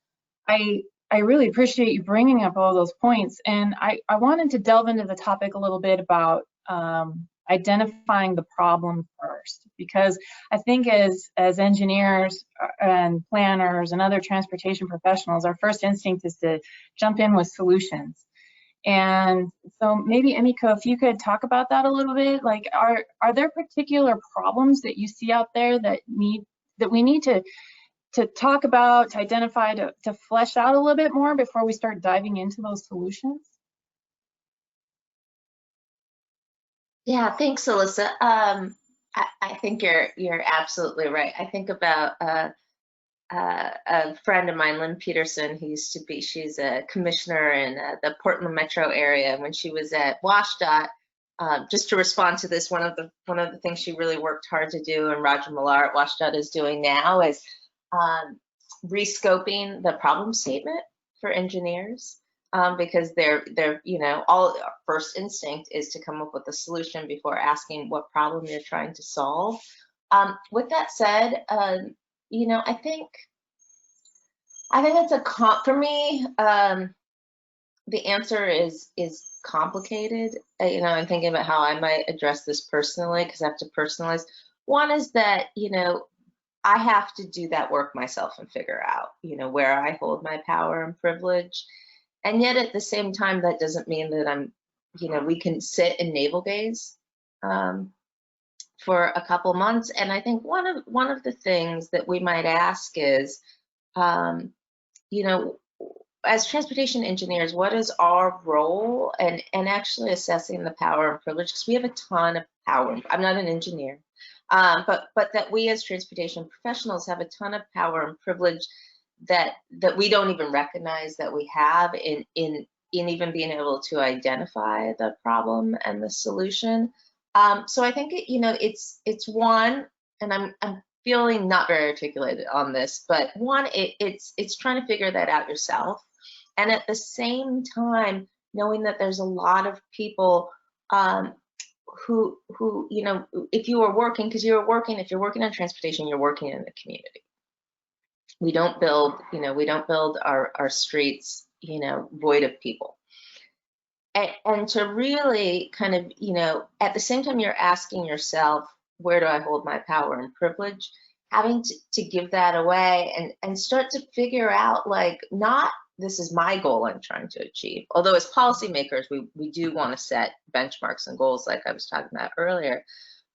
I really appreciate you bringing up all those points. And I wanted to delve into the topic a little bit about identifying the problem first, because I think as engineers and planners and other transportation professionals, our first instinct is to jump in with solutions. And so maybe Emiko, if you could talk about that a little bit, like are there particular problems that you see out there that we need to talk about, to identify, to flesh out a little bit more before we start diving into those solutions? Yeah, thanks, Alyssa. I think you're absolutely right. I think about a friend of mine, Lynn Peterson, she's a commissioner in the Portland metro area. When she was at WashDOT, just to respond to this, one of the things she really worked hard to do, and Roger Millar at WashDOT is doing now, is rescoping the problem statement for engineers. Because they're all first instinct is to come up with a solution before asking what problem you're trying to solve. With that said, You know, I think it's for me, the answer is complicated. You know, I'm thinking about how I might address this personally, because I have to personalize. One is that, you know, I have to do that work myself and figure out, you know, where I hold my power and privilege. And yet at the same time, that doesn't mean that I'm, you know, we can sit and navel gaze for a couple months. And I think one of the things that we might ask is, you know, as transportation engineers, what is our role, and actually assessing the power and privilege, because we have a ton of power. I'm not an engineer, but that we as transportation professionals have a ton of power and privilege that we don't even recognize that we have in even being able to identify the problem and the solution. So I think you know, it's one, and I'm feeling not very articulated on this, but one, it's trying to figure that out yourself. And at the same time, knowing that there's a lot of people who, you know, if you are working, if you're working on transportation, you're working in the community. We don't build, you know, our streets, you know, void of people. And to really kind of, you know, at the same time you're asking yourself, where do I hold my power and privilege? Having to give that away and start to figure out, like, not this is my goal I'm trying to achieve. Although as policymakers, we do want to set benchmarks and goals like I was talking about earlier.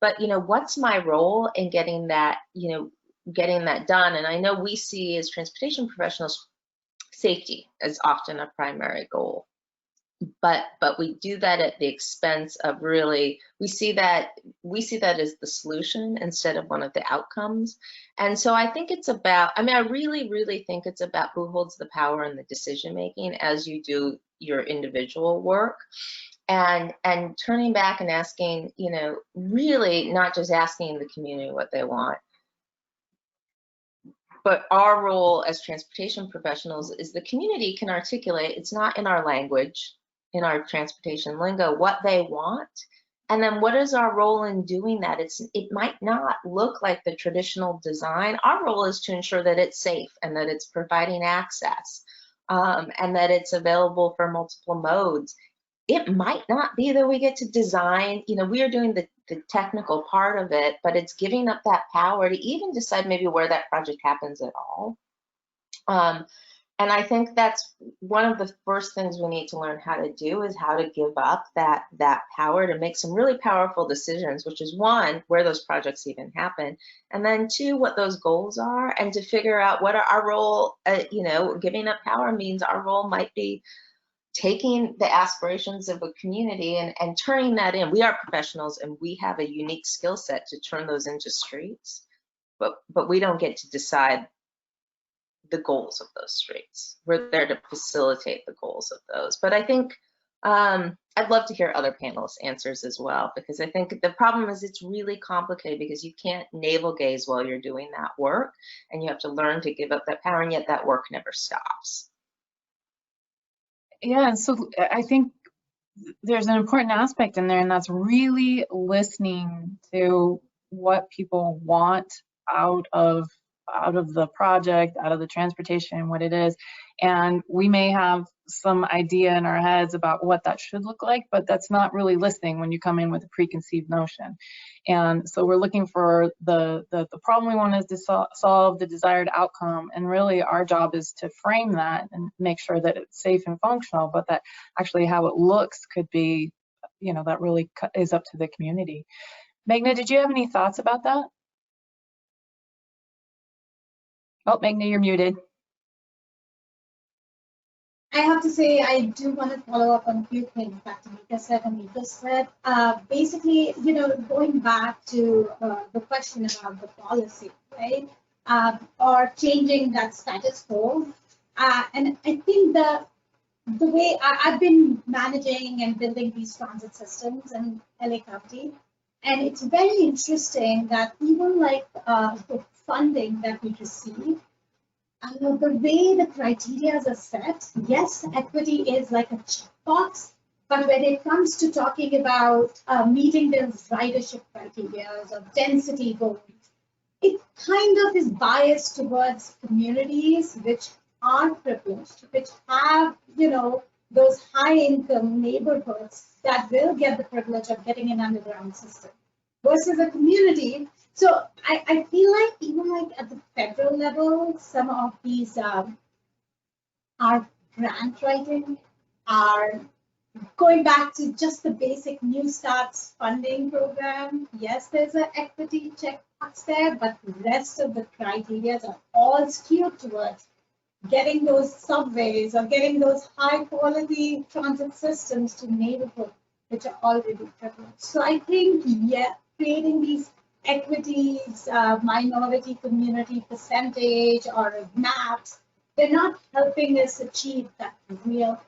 But, you know, what's my role in getting that, you know, getting that done? And I know we see as transportation professionals, safety as often a primary goal. But we do that at the expense of really, we see that as the solution instead of one of the outcomes. And so I think it's about, I mean, I really think it's about who holds the power in the decision making as you do your individual work, and turning back and asking, you know, really not just asking the community what they want, but our role as transportation professionals is the community can articulate, it's not in our language, in our transportation lingo, what they want. And then what is our role in doing that? It might not look like the traditional design. Our role is to ensure that it's safe and that it's providing access, and that it's available for multiple modes. It might not be that we get to design, you know, we are doing the technical part of it, but it's giving up that power to even decide maybe where that project happens at all. And I think that's one of the first things we need to learn how to do, is how to give up that power to make some really powerful decisions, which is one, where those projects even happen, and then two, what those goals are, and to figure out what our role, you know, giving up power means our role might be taking the aspirations of a community and turning that in. We are professionals and we have a unique skill set to turn those into streets, but we don't get to decide the goals of those streets. We're there to facilitate the goals of those. But I think I'd love to hear other panelists' answers as well, because I think the problem is it's really complicated, because you can't navel gaze while you're doing that work, and you have to learn to give up that power, and yet that work never stops. Yeah, so I think there's an important aspect in there, and that's really listening to what people want out of the project, out of the transportation, what it is. And we may have some idea in our heads about what that should look like, but that's not really listening when you come in with a preconceived notion. And so we're looking for the problem we want to solve, the desired outcome, and really our job is to frame that and make sure that it's safe and functional, but that actually how it looks could be, you know, that really is up to the community. Meghna, did you have any thoughts about that? Oh, Meghna, you're muted. I have to say, I do want to follow up on a few things that Tamika said and Emiko said. Basically, you know, going back to the question about the policy, right? Or changing that status quo. And I think the way I've been managing and building these transit systems in LA County, and it's very interesting that even like the funding that we receive, the way the criteria are set, yes, equity is like a checkbox, but when it comes to talking about meeting those ridership criteria or density goals, it kind of is biased towards communities which are privileged, which have, those high income neighborhoods that will get the privilege of getting an underground system versus a community. So I feel like even like at the federal level, some of these our grant writing are going back to just the basic New Starts funding program. Yes, there's an equity checkbox there, but the rest of the criteria are all skewed towards getting those subways or getting those high quality transit systems to neighborhoods which are already privileged. So I think, yeah, creating these equities, minority community percentage or maps, they're not helping us achieve that real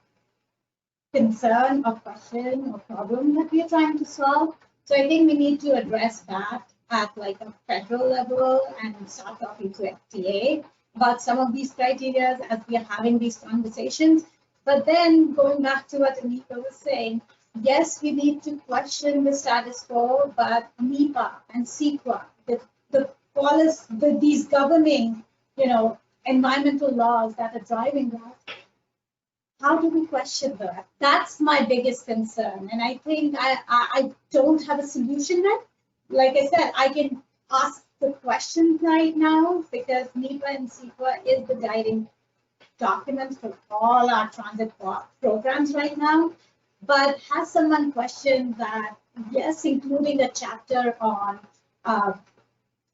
concern or question or problem that we are trying to solve. So I think we need to address that at like a federal level and start talking to FDA about some of these criteria as we are having these conversations. But then going back to what Emiko was saying, yes, we need to question the status quo, but NEPA and CEQA, these governing, environmental laws that are driving that, how do we question that? That's my biggest concern. And I think I don't have a solution yet. Like I said, I can ask the question right now because NEPA and CEQA is the guiding document for all our transit programs right now. But has someone questioned that, yes, including a chapter on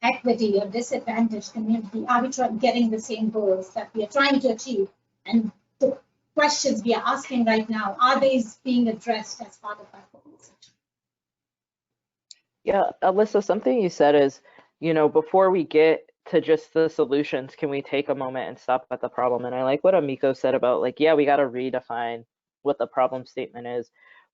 equity or disadvantaged community, are we getting the same goals that we are trying to achieve? And the questions we are asking right now, are these being addressed as part of our conversation? Yeah, Alyssa, something you said is, before we get to just the solutions, can we take a moment and stop at the problem? And I like what Emiko said about like, yeah, we got to redefine what the problem statement is.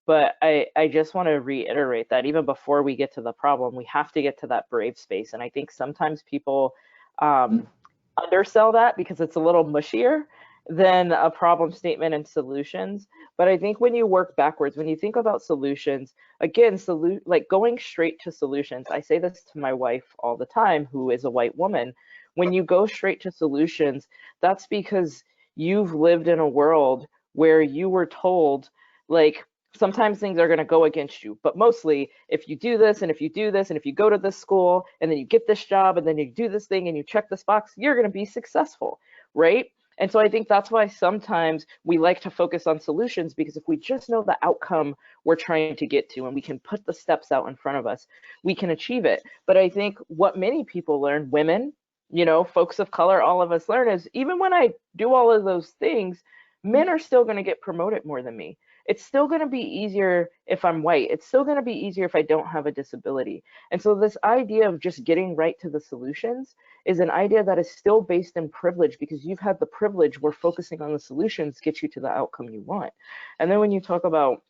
But I just want to reiterate that even before we get to the problem, we have to get to that brave space. And I think sometimes people undersell that because it's a little mushier than a problem statement and solutions. But I think when you work backwards, when you think about solutions, again, like going straight to solutions, I say this to my wife all the time, who is a white woman. When you go straight to solutions, that's because you've lived in a world where you were told, like, sometimes things are going to go against you, but mostly if you do this and if you do this and if you go to this school and then you get this job and then you do this thing and you check this box, you're going to be successful, right? And so I think that's why sometimes we like to focus on solutions, because if we just know the outcome we're trying to get to and we can put the steps out in front of us, we can achieve it. But I think what many people learn, women, folks of color, all of us learn, is even when I do all of those things, men are still going to get promoted more than me. It's still going to be easier if I'm white. It's still going to be easier if I don't have a disability. And so this idea of just getting right to the solutions is an idea that is still based in privilege, because you've had the privilege where focusing on the solutions gets you to the outcome you want. And then when you talk about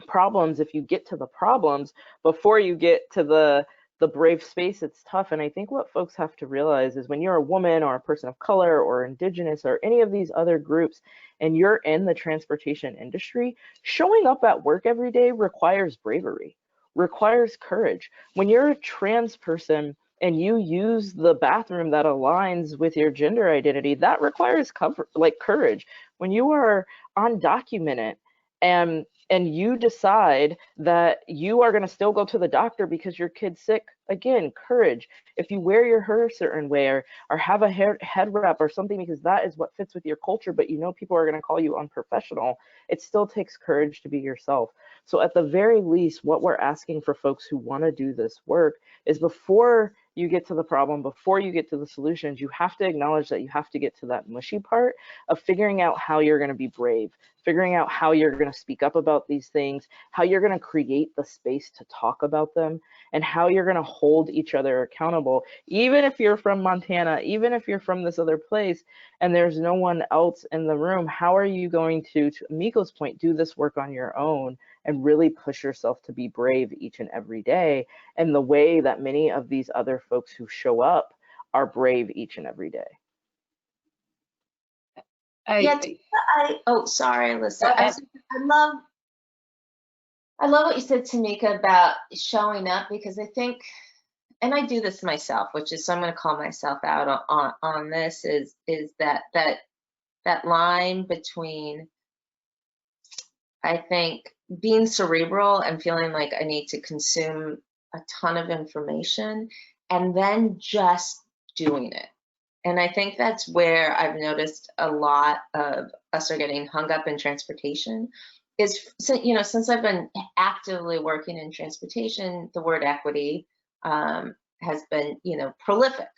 problems, if you get to the problems before you get to the brave space, it's tough. And I think what folks have to realize is when you're a woman or a person of color or indigenous or any of these other groups and you're in the transportation industry, showing up at work every day requires bravery, requires courage. When you're a trans person and you use the bathroom that aligns with your gender identity, that requires courage. When you are undocumented and you decide that you are going to still go to the doctor because your kid's sick, again, courage. If you wear your hair a certain way or have a head wrap or something because that is what fits with your culture, but people are going to call you unprofessional, it still takes courage to be yourself. So at the very least, what we're asking for folks who want to do this work is before you get to the problem, before you get to the solutions, you have to acknowledge that you have to get to that mushy part of figuring out how you're going to be brave, figuring out how you're going to speak up about these things, how you're going to create the space to talk about them, and how you're going to hold each other accountable. Even if you're from Montana, even if you're from this other place and there's no one else in the room, how are you going to Emiko's point, do this work on your own and really push yourself to be brave each and every day, and the way that many of these other folks who show up are brave each and every day. Sorry, Alyssa. I love what you said, Tamika, about showing up, because I think and I do this myself, which is, so I'm going to call myself out on this, is that line between, I think, being cerebral and feeling like I need to consume a ton of information and then just doing it. And I think that's where I've noticed a lot of us are getting hung up in transportation. Is, you know, since I've been actively working in transportation, the word equity has been, you know, prolific.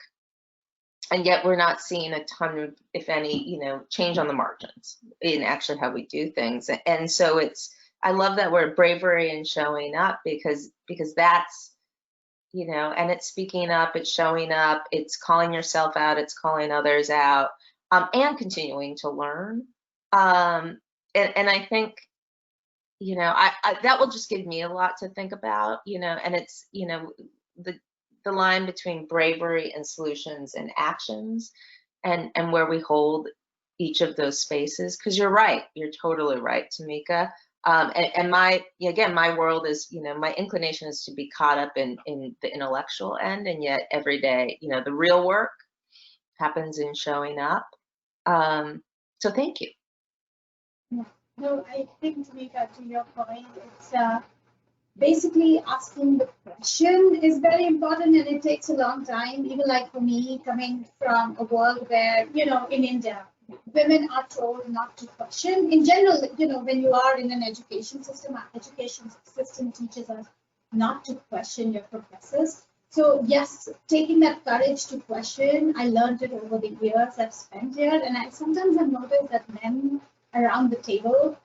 And yet we're not seeing a ton of, if any, you know, change on the margins in actually how we do things. And so it's, I love that word bravery and showing up, because that's, you know, and it's speaking up, it's showing up, it's calling yourself out, it's calling others out, and continuing to learn. And I think, you know, I that will just give me a lot to think about, you know, and it's, you know, the line between bravery and solutions and actions, and where we hold each of those spaces. Because you're right, you're totally right, Tamika. And my, again, my world is, you know, my inclination is to be caught up in the intellectual end, and yet every day, you know, the real work happens in showing up. So thank you. Yeah. No, I think, Tamika, to your point, it's basically asking the question is very important, and it takes a long time. Even like for me, coming from a world where, you know, in India, women are told not to question. In general, you know, when you are in an education system, our education system teaches us not to question your professors. So yes, taking that courage to question, I learned it over the years I've spent here, and I sometimes have noticed that men around the table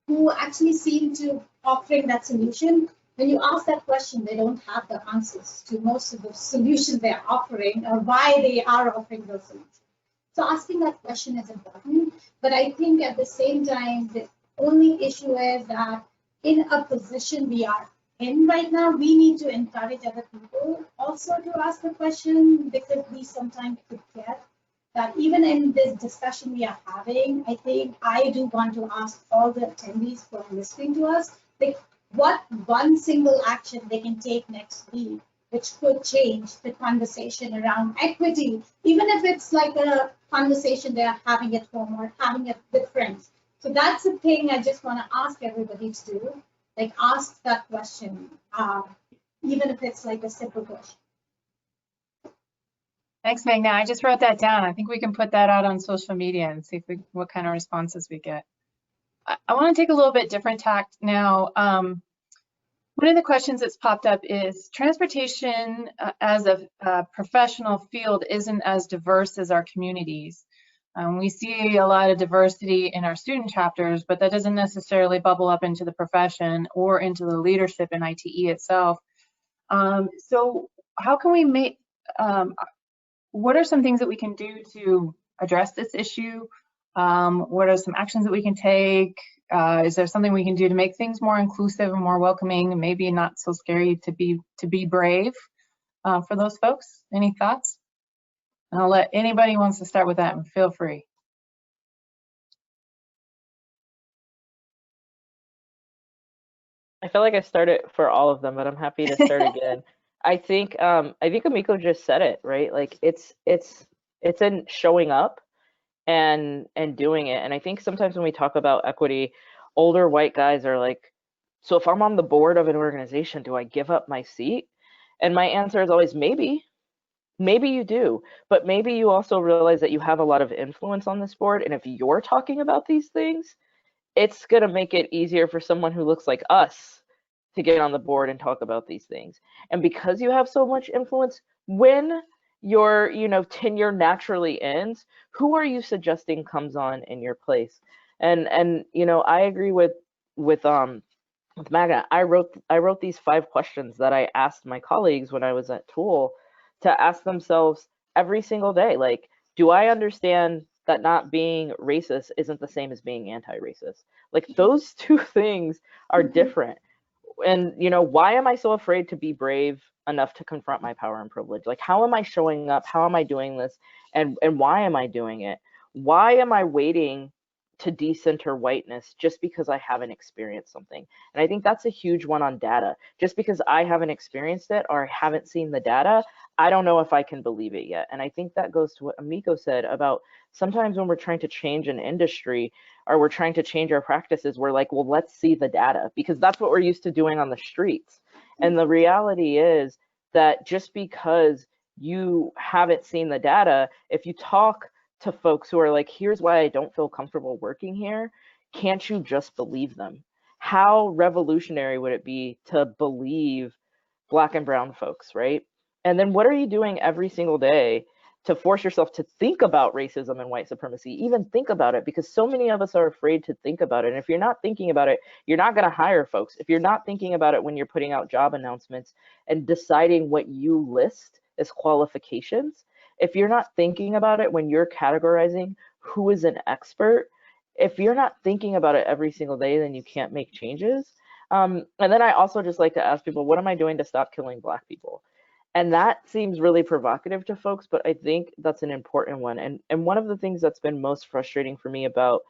who actually seem to offering that solution, when you ask that question, they don't have the answers to most of the solutions they're offering or why they are offering those solutions. So asking that question is important, but I think at the same time, the only issue is that in a position we are in right now, we need to encourage other people also to ask the question, because we sometimes forget that even in this discussion we are having, I think I do want to ask all the attendees who are listening to us, like, what one single action they can take next week, which could change the conversation around equity, even if it's like a conversation they're having at home or having it with friends. So that's the thing I just want to ask everybody to do, like ask that question, even if it's like a simple question. Thanks, Meghna. I just wrote that down. I think we can put that out on social media and see if what kind of responses we get. I want to take a little bit different tact now. One of the questions that's popped up is transportation as a professional field isn't as diverse as our communities. We see a lot of diversity in our student chapters, but that doesn't necessarily bubble up into the profession or into the leadership in ITE itself. So how can we make, what are some things that we can do to address this issue? What are some actions that we can take? Is there something we can do to make things more inclusive and more welcoming, and maybe not so scary to be brave for those folks? Any thoughts? And I'll let anybody who wants to start with that, and feel free. I feel like I started for all of them, but I'm happy to start again. I think Emiko just said it, right? Like it's in showing up and doing it. And I think sometimes when we talk about equity, older white guys are like, so if I'm on the board of an organization, do I give up my seat? And my answer is always maybe you do, but maybe you also realize that you have a lot of influence on this board, and if you're talking about these things, it's going to make it easier for someone who looks like us to get on the board and talk about these things. And because you have so much influence, when your tenure naturally ends, who are you suggesting comes on in your place? And I agree with Meghna. I wrote these 5 questions that I asked my colleagues when I was at Tool to ask themselves every single day. Like, do I understand that not being racist isn't the same as being anti-racist? Like, those two things are different. And why am I so afraid to be brave enough to confront my power and privilege? Like, how am I showing up? How am I doing this? And why am I doing it? Why am I waiting to decenter whiteness just because I haven't experienced something. And I think that's a huge one on data. Just because I haven't experienced it or haven't seen the data, I don't know if I can believe it yet. And I think that goes to what Emiko said about sometimes when we're trying to change an industry or we're trying to change our practices, we're like, well, let's see the data, because that's what we're used to doing on the streets. And the reality is that just because you haven't seen the data, if you talk to folks who are like, here's why I don't feel comfortable working here, can't you just believe them? How revolutionary would it be to believe Black and brown folks, right? And then what are you doing every single day to force yourself to think about racism and white supremacy, even think about it, because so many of us are afraid to think about it. And if you're not thinking about it, you're not going to hire folks. If you're not thinking about it when you're putting out job announcements and deciding what you list as qualifications, if you're not thinking about it when you're categorizing who is an expert, if you're not thinking about it every single day, then you can't make changes. And then I also just like to ask people, what am I doing to stop killing Black people? And that seems really provocative to folks, but I think that's an important one. And one of the things that's been most frustrating for me about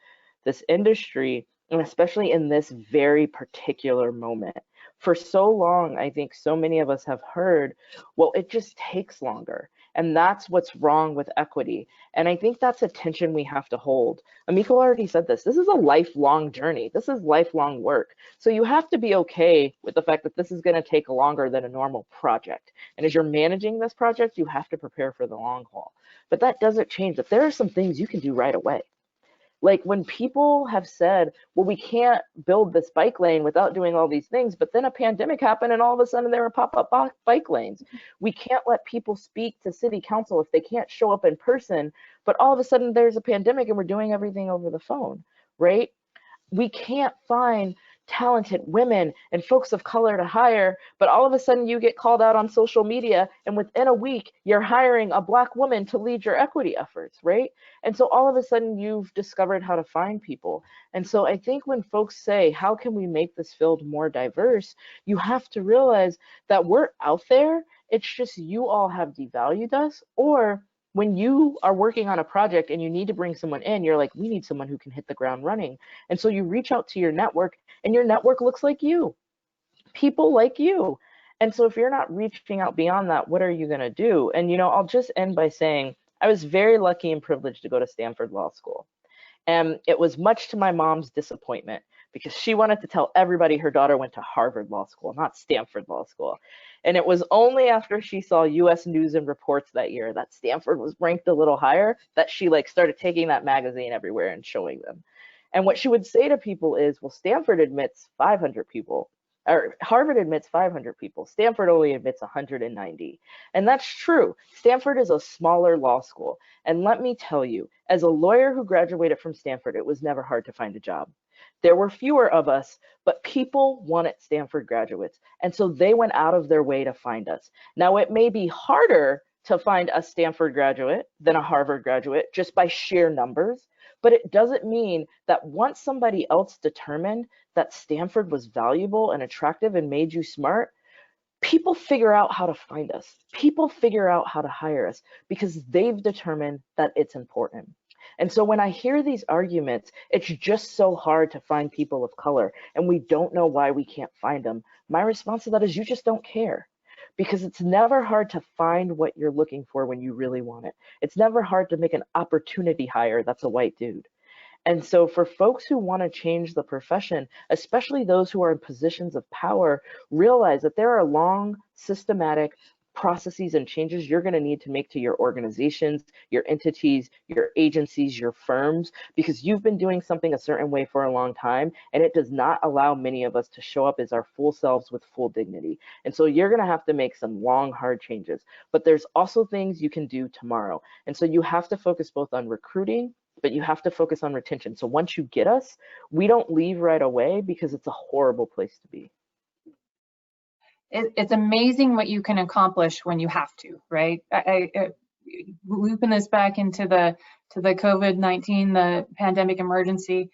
this industry, and especially in this very particular moment, for so long, I think so many of us have heard, well, it just takes longer. And that's what's wrong with equity. And I think that's a tension we have to hold. Emiko already said this. This is a lifelong journey. This is lifelong work. So you have to be okay with the fact that this is going to take longer than a normal project. And as you're managing this project, you have to prepare for the long haul. But that doesn't change that there are some things you can do right away. Like when people have said, well, we can't build this bike lane without doing all these things, but then a pandemic happened and all of a sudden there were pop-up bike lanes. We can't let people speak to city council if they can't show up in person, but all of a sudden there's a pandemic and we're doing everything over the phone, right? We can't find talented women and folks of color to hire, but all of a sudden you get called out on social media and within a week you're hiring a Black woman to lead your equity efforts, right? And so all of a sudden you've discovered how to find people. And so I think when folks say, how can we make this field more diverse? You have to realize that we're out there. It's just you all have devalued us, or when you are working on a project and you need to bring someone in, you're like, we need someone who can hit the ground running. And so you reach out to your network and your network looks like you, people like you. And so if you're not reaching out beyond that, what are you gonna do? And you know, I'll just end by saying, I was very lucky and privileged to go to Stanford Law School. And it was much to my mom's disappointment because she wanted to tell everybody her daughter went to Harvard Law School, not Stanford Law School. And it was only after she saw US News and Reports that year that Stanford was ranked a little higher that she like started taking that magazine everywhere and showing them. And what she would say to people is, well, Stanford admits 500 people, or Harvard admits 500 people. Stanford only admits 190. And that's true. Stanford is a smaller law school. And let me tell you, as a lawyer who graduated from Stanford, it was never hard to find a job. There were fewer of us, but people wanted Stanford graduates. And so they went out of their way to find us. Now, it may be harder to find a Stanford graduate than a Harvard graduate just by sheer numbers, but it doesn't mean that once somebody else determined that Stanford was valuable and attractive and made you smart, people figure out how to find us. People figure out how to hire us because they've determined that it's important. And so when I hear these arguments, it's just so hard to find people of color and we don't know why we can't find them. My response to that is you just don't care, because it's never hard to find what you're looking for when you really want it. It's never hard to make an opportunity hire that's a white dude. And so for folks who want to change the profession, especially those who are in positions of power, realize that there are long, systematic processes and changes you're going to need to make to your organizations, your entities, your agencies, your firms, because you've been doing something a certain way for a long time, and it does not allow many of us to show up as our full selves with full dignity. And so you're going to have to make some long, hard changes. But there's also things you can do tomorrow. And so you have to focus both on recruiting, but you have to focus on retention. So once you get us, we don't leave right away because it's a horrible place to be. It's amazing what you can accomplish when you have to, right? Looping this back into the COVID-19, the pandemic emergency,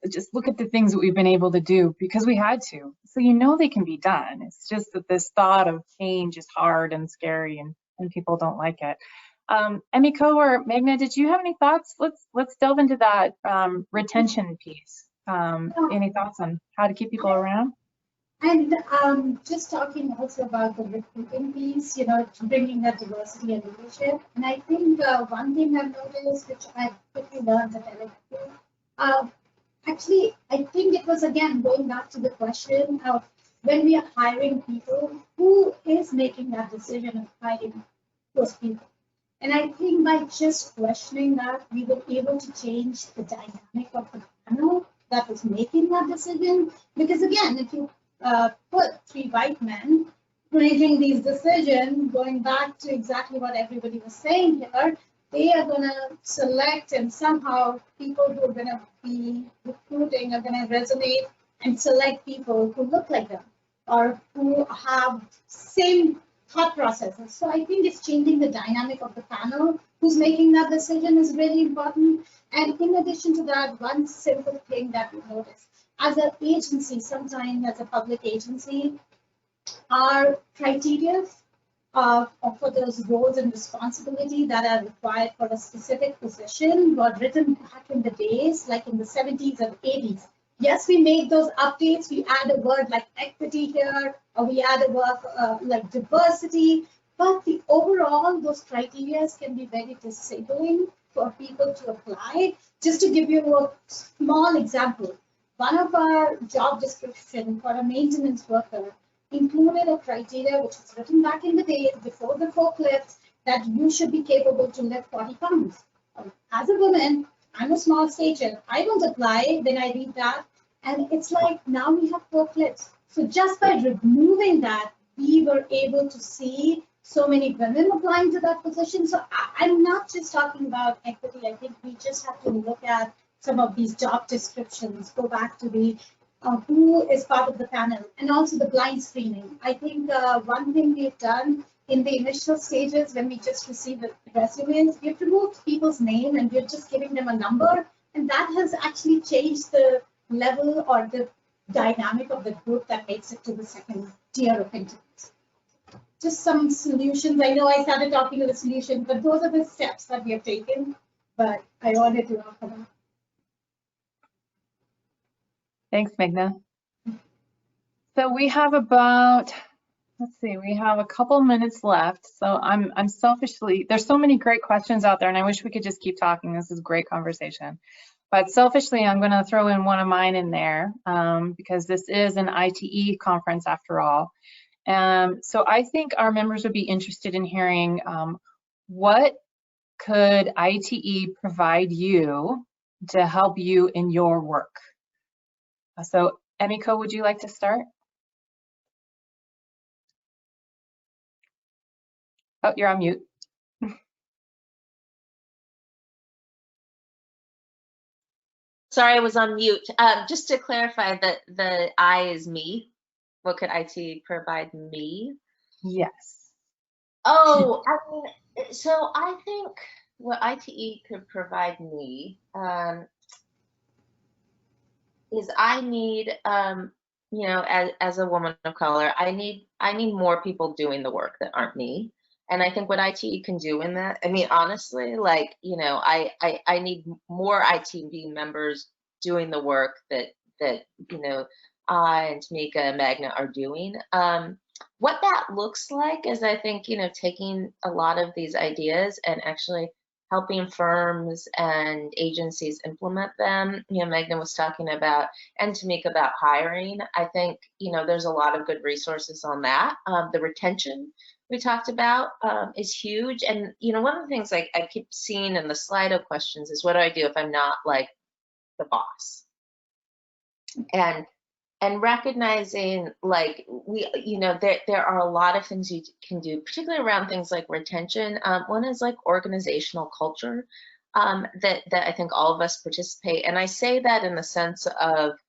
just look at the things that we've been able to do because we had to. So you know they can be done. It's just that this thought of change is hard and scary and people don't like it. Emiko or Meghna, did you have any thoughts? Let's delve into that retention piece. Any thoughts on how to keep people around? And just talking also about the recruiting piece, you know, bringing that diversity and leadership. And I think one thing I've noticed, which I quickly learned at LSU, actually, I think it was, again, going back to the question of when we are hiring people, who is making that decision of hiring those people? And I think by just questioning that, we were able to change the dynamic of the panel that was making that decision. Because again, if you put three white men making these decisions, going back to exactly what everybody was saying here, they are going to select, and somehow people who are going to be recruiting are going to resonate and select people who look like them or who have same thought processes. So I think it's changing the dynamic of the panel. Who's making that decision is really important. And in addition to that, one simple thing that we noticed, as an agency, sometimes as a public agency, our criteria for those roles and responsibility that are required for a specific position were written back in the days, like in the 70s and 80s. Yes, we make those updates. We add a word like equity here, or we add a word like diversity. But the overall, those criteria can be very disabling for people to apply. Just to give you a small example, one of our job description for a maintenance worker included a criteria which was written back in the days before the forklifts, that you should be capable to lift 40 pounds. As a woman, I'm a small stature. I don't apply, then I read that, and it's like now we have forklifts. So just by removing that, we were able to see so many women applying to that position. So I'm not just talking about equity. I think we just have to look at some of these job descriptions, go back to the who is part of the panel, and also the blind screening. I think one thing we've done in the initial stages when we just received the resumes, we've removed people's name and we're just giving them a number, and that has actually changed the level or the dynamic of the group that makes it to the second tier of interviews. Just some solutions. I know I started talking of the solution, but those are the steps that we have taken, but I wanted to offer that. Thanks, Meghna. So we have about, let's see, we have a couple minutes left. So I'm selfishly, there's so many great questions out there, and I wish we could just keep talking. This is a great conversation. But selfishly, I'm going to throw in one of mine in there because this is an ITE conference after all. So I think our members would be interested in hearing what could ITE provide you to help you in your work? So Emiko, would you like to start? Oh, you're on mute. Sorry, I was on mute. Just to clarify, that the I is me. What could IT provide me? Yes. Oh, I mean, so I think what ITE could provide me is I need, you know, as a woman of color, I need more people doing the work that aren't me. And I think what ITE can do in that, I mean, honestly, like, you know, I need more ITE members doing the work that you know, I and Tamika and Meghna are doing. What that looks like is, I think, you know, taking a lot of these ideas and actually helping firms and agencies implement them. You know, Meghna was talking about, and Tamika, about hiring. I think, you know, there's a lot of good resources on that. The retention we talked about is huge. And, you know, one of the things I keep seeing in the Slido questions is, what do I do if I'm not like the boss? And recognizing, like, you know, there are a lot of things you can do, particularly around things like retention. One is like organizational culture that I think all of us participate. And I say that in the sense of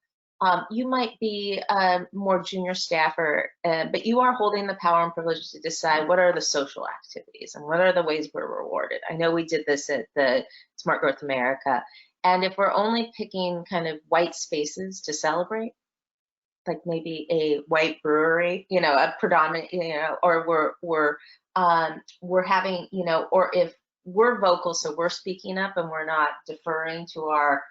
you might be a more junior staffer, but you are holding the power and privilege to decide what are the social activities and what are the ways we're rewarded. I know we did this at the Smart Growth America. And if we're only picking kind of white spaces to celebrate, like maybe a white brewery, you know, a predominant, you know, or we're having, you know, or if we're vocal, so we're speaking up and we're not deferring to our,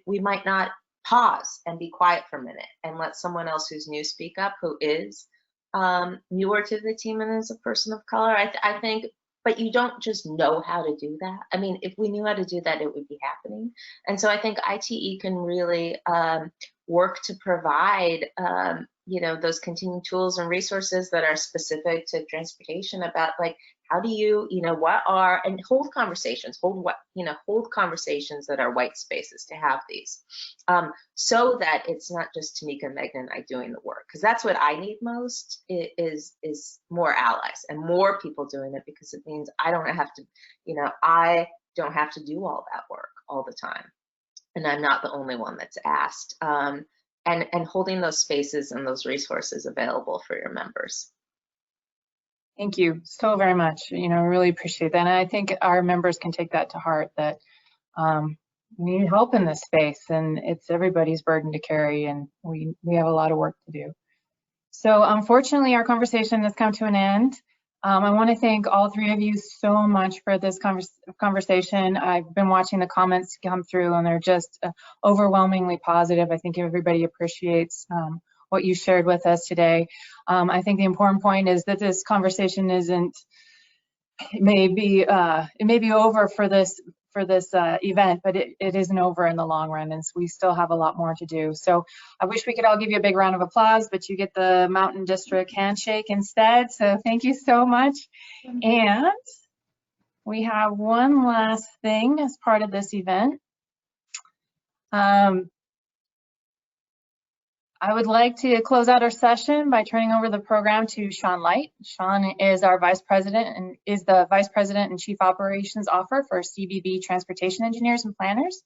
we might not pause and be quiet for a minute and let someone else who's new speak up, who is newer to the team and is a person of color. I think, but you don't just know how to do that. I mean, if we knew how to do that, it would be happening. And so I think ITE can really work to provide, you know, those continuing tools and resources that are specific to transportation about, like, how do you, you know, what are, and hold conversations, hold conversations that are white spaces to have these, so that it's not just Tamika, Meghna, and I doing the work, because that's what I need most, is more allies and more people doing it, because it means I don't have to, you know, I don't have to do all that work all the time, and I'm not the only one that's asked, and holding those spaces and those resources available for your members. Thank you so very much. You know, I really appreciate that. And I think our members can take that to heart, that we need help in this space, and it's everybody's burden to carry, and we have a lot of work to do. So unfortunately, our conversation has come to an end. I want to thank all three of you so much for this conversation. I've been watching the comments come through, and they're just overwhelmingly positive. I think everybody appreciates what you shared with us today. I think the important point is that this conversation isn't, it may be over for this event, but it isn't over in the long run, and so we still have a lot more to do. So I wish we could all give you a big round of applause, but you get the Mountain District handshake instead. So thank you so much. And we have one last thing as part of this event. I would like to close out our session by turning over the program to Sean Light. Sean is our Vice President and is the Vice President and Chief Operations Officer for CBB Transportation Engineers and Planners,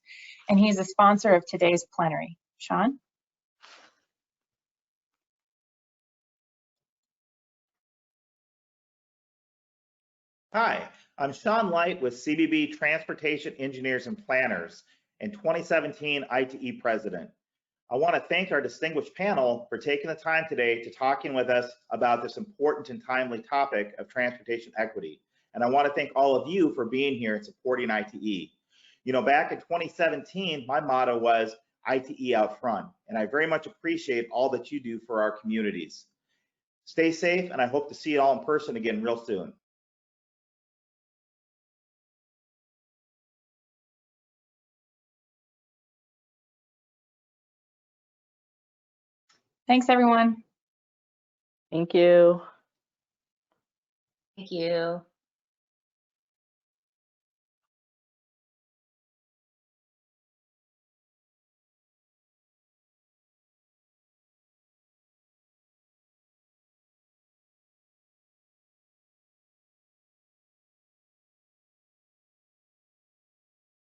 and he's a sponsor of today's plenary. Sean? Hi, I'm Sean Light with CBB Transportation Engineers and Planners and 2017 ITE President. I want to thank our distinguished panel for taking the time today to talking with us about this important and timely topic of transportation equity. And I want to thank all of you for being here and supporting ITE. You know, back in 2017, my motto was ITE out front, and I very much appreciate all that you do for our communities. Stay safe, and I hope to see you all in person again real soon. Thanks, everyone. Thank you. Thank you.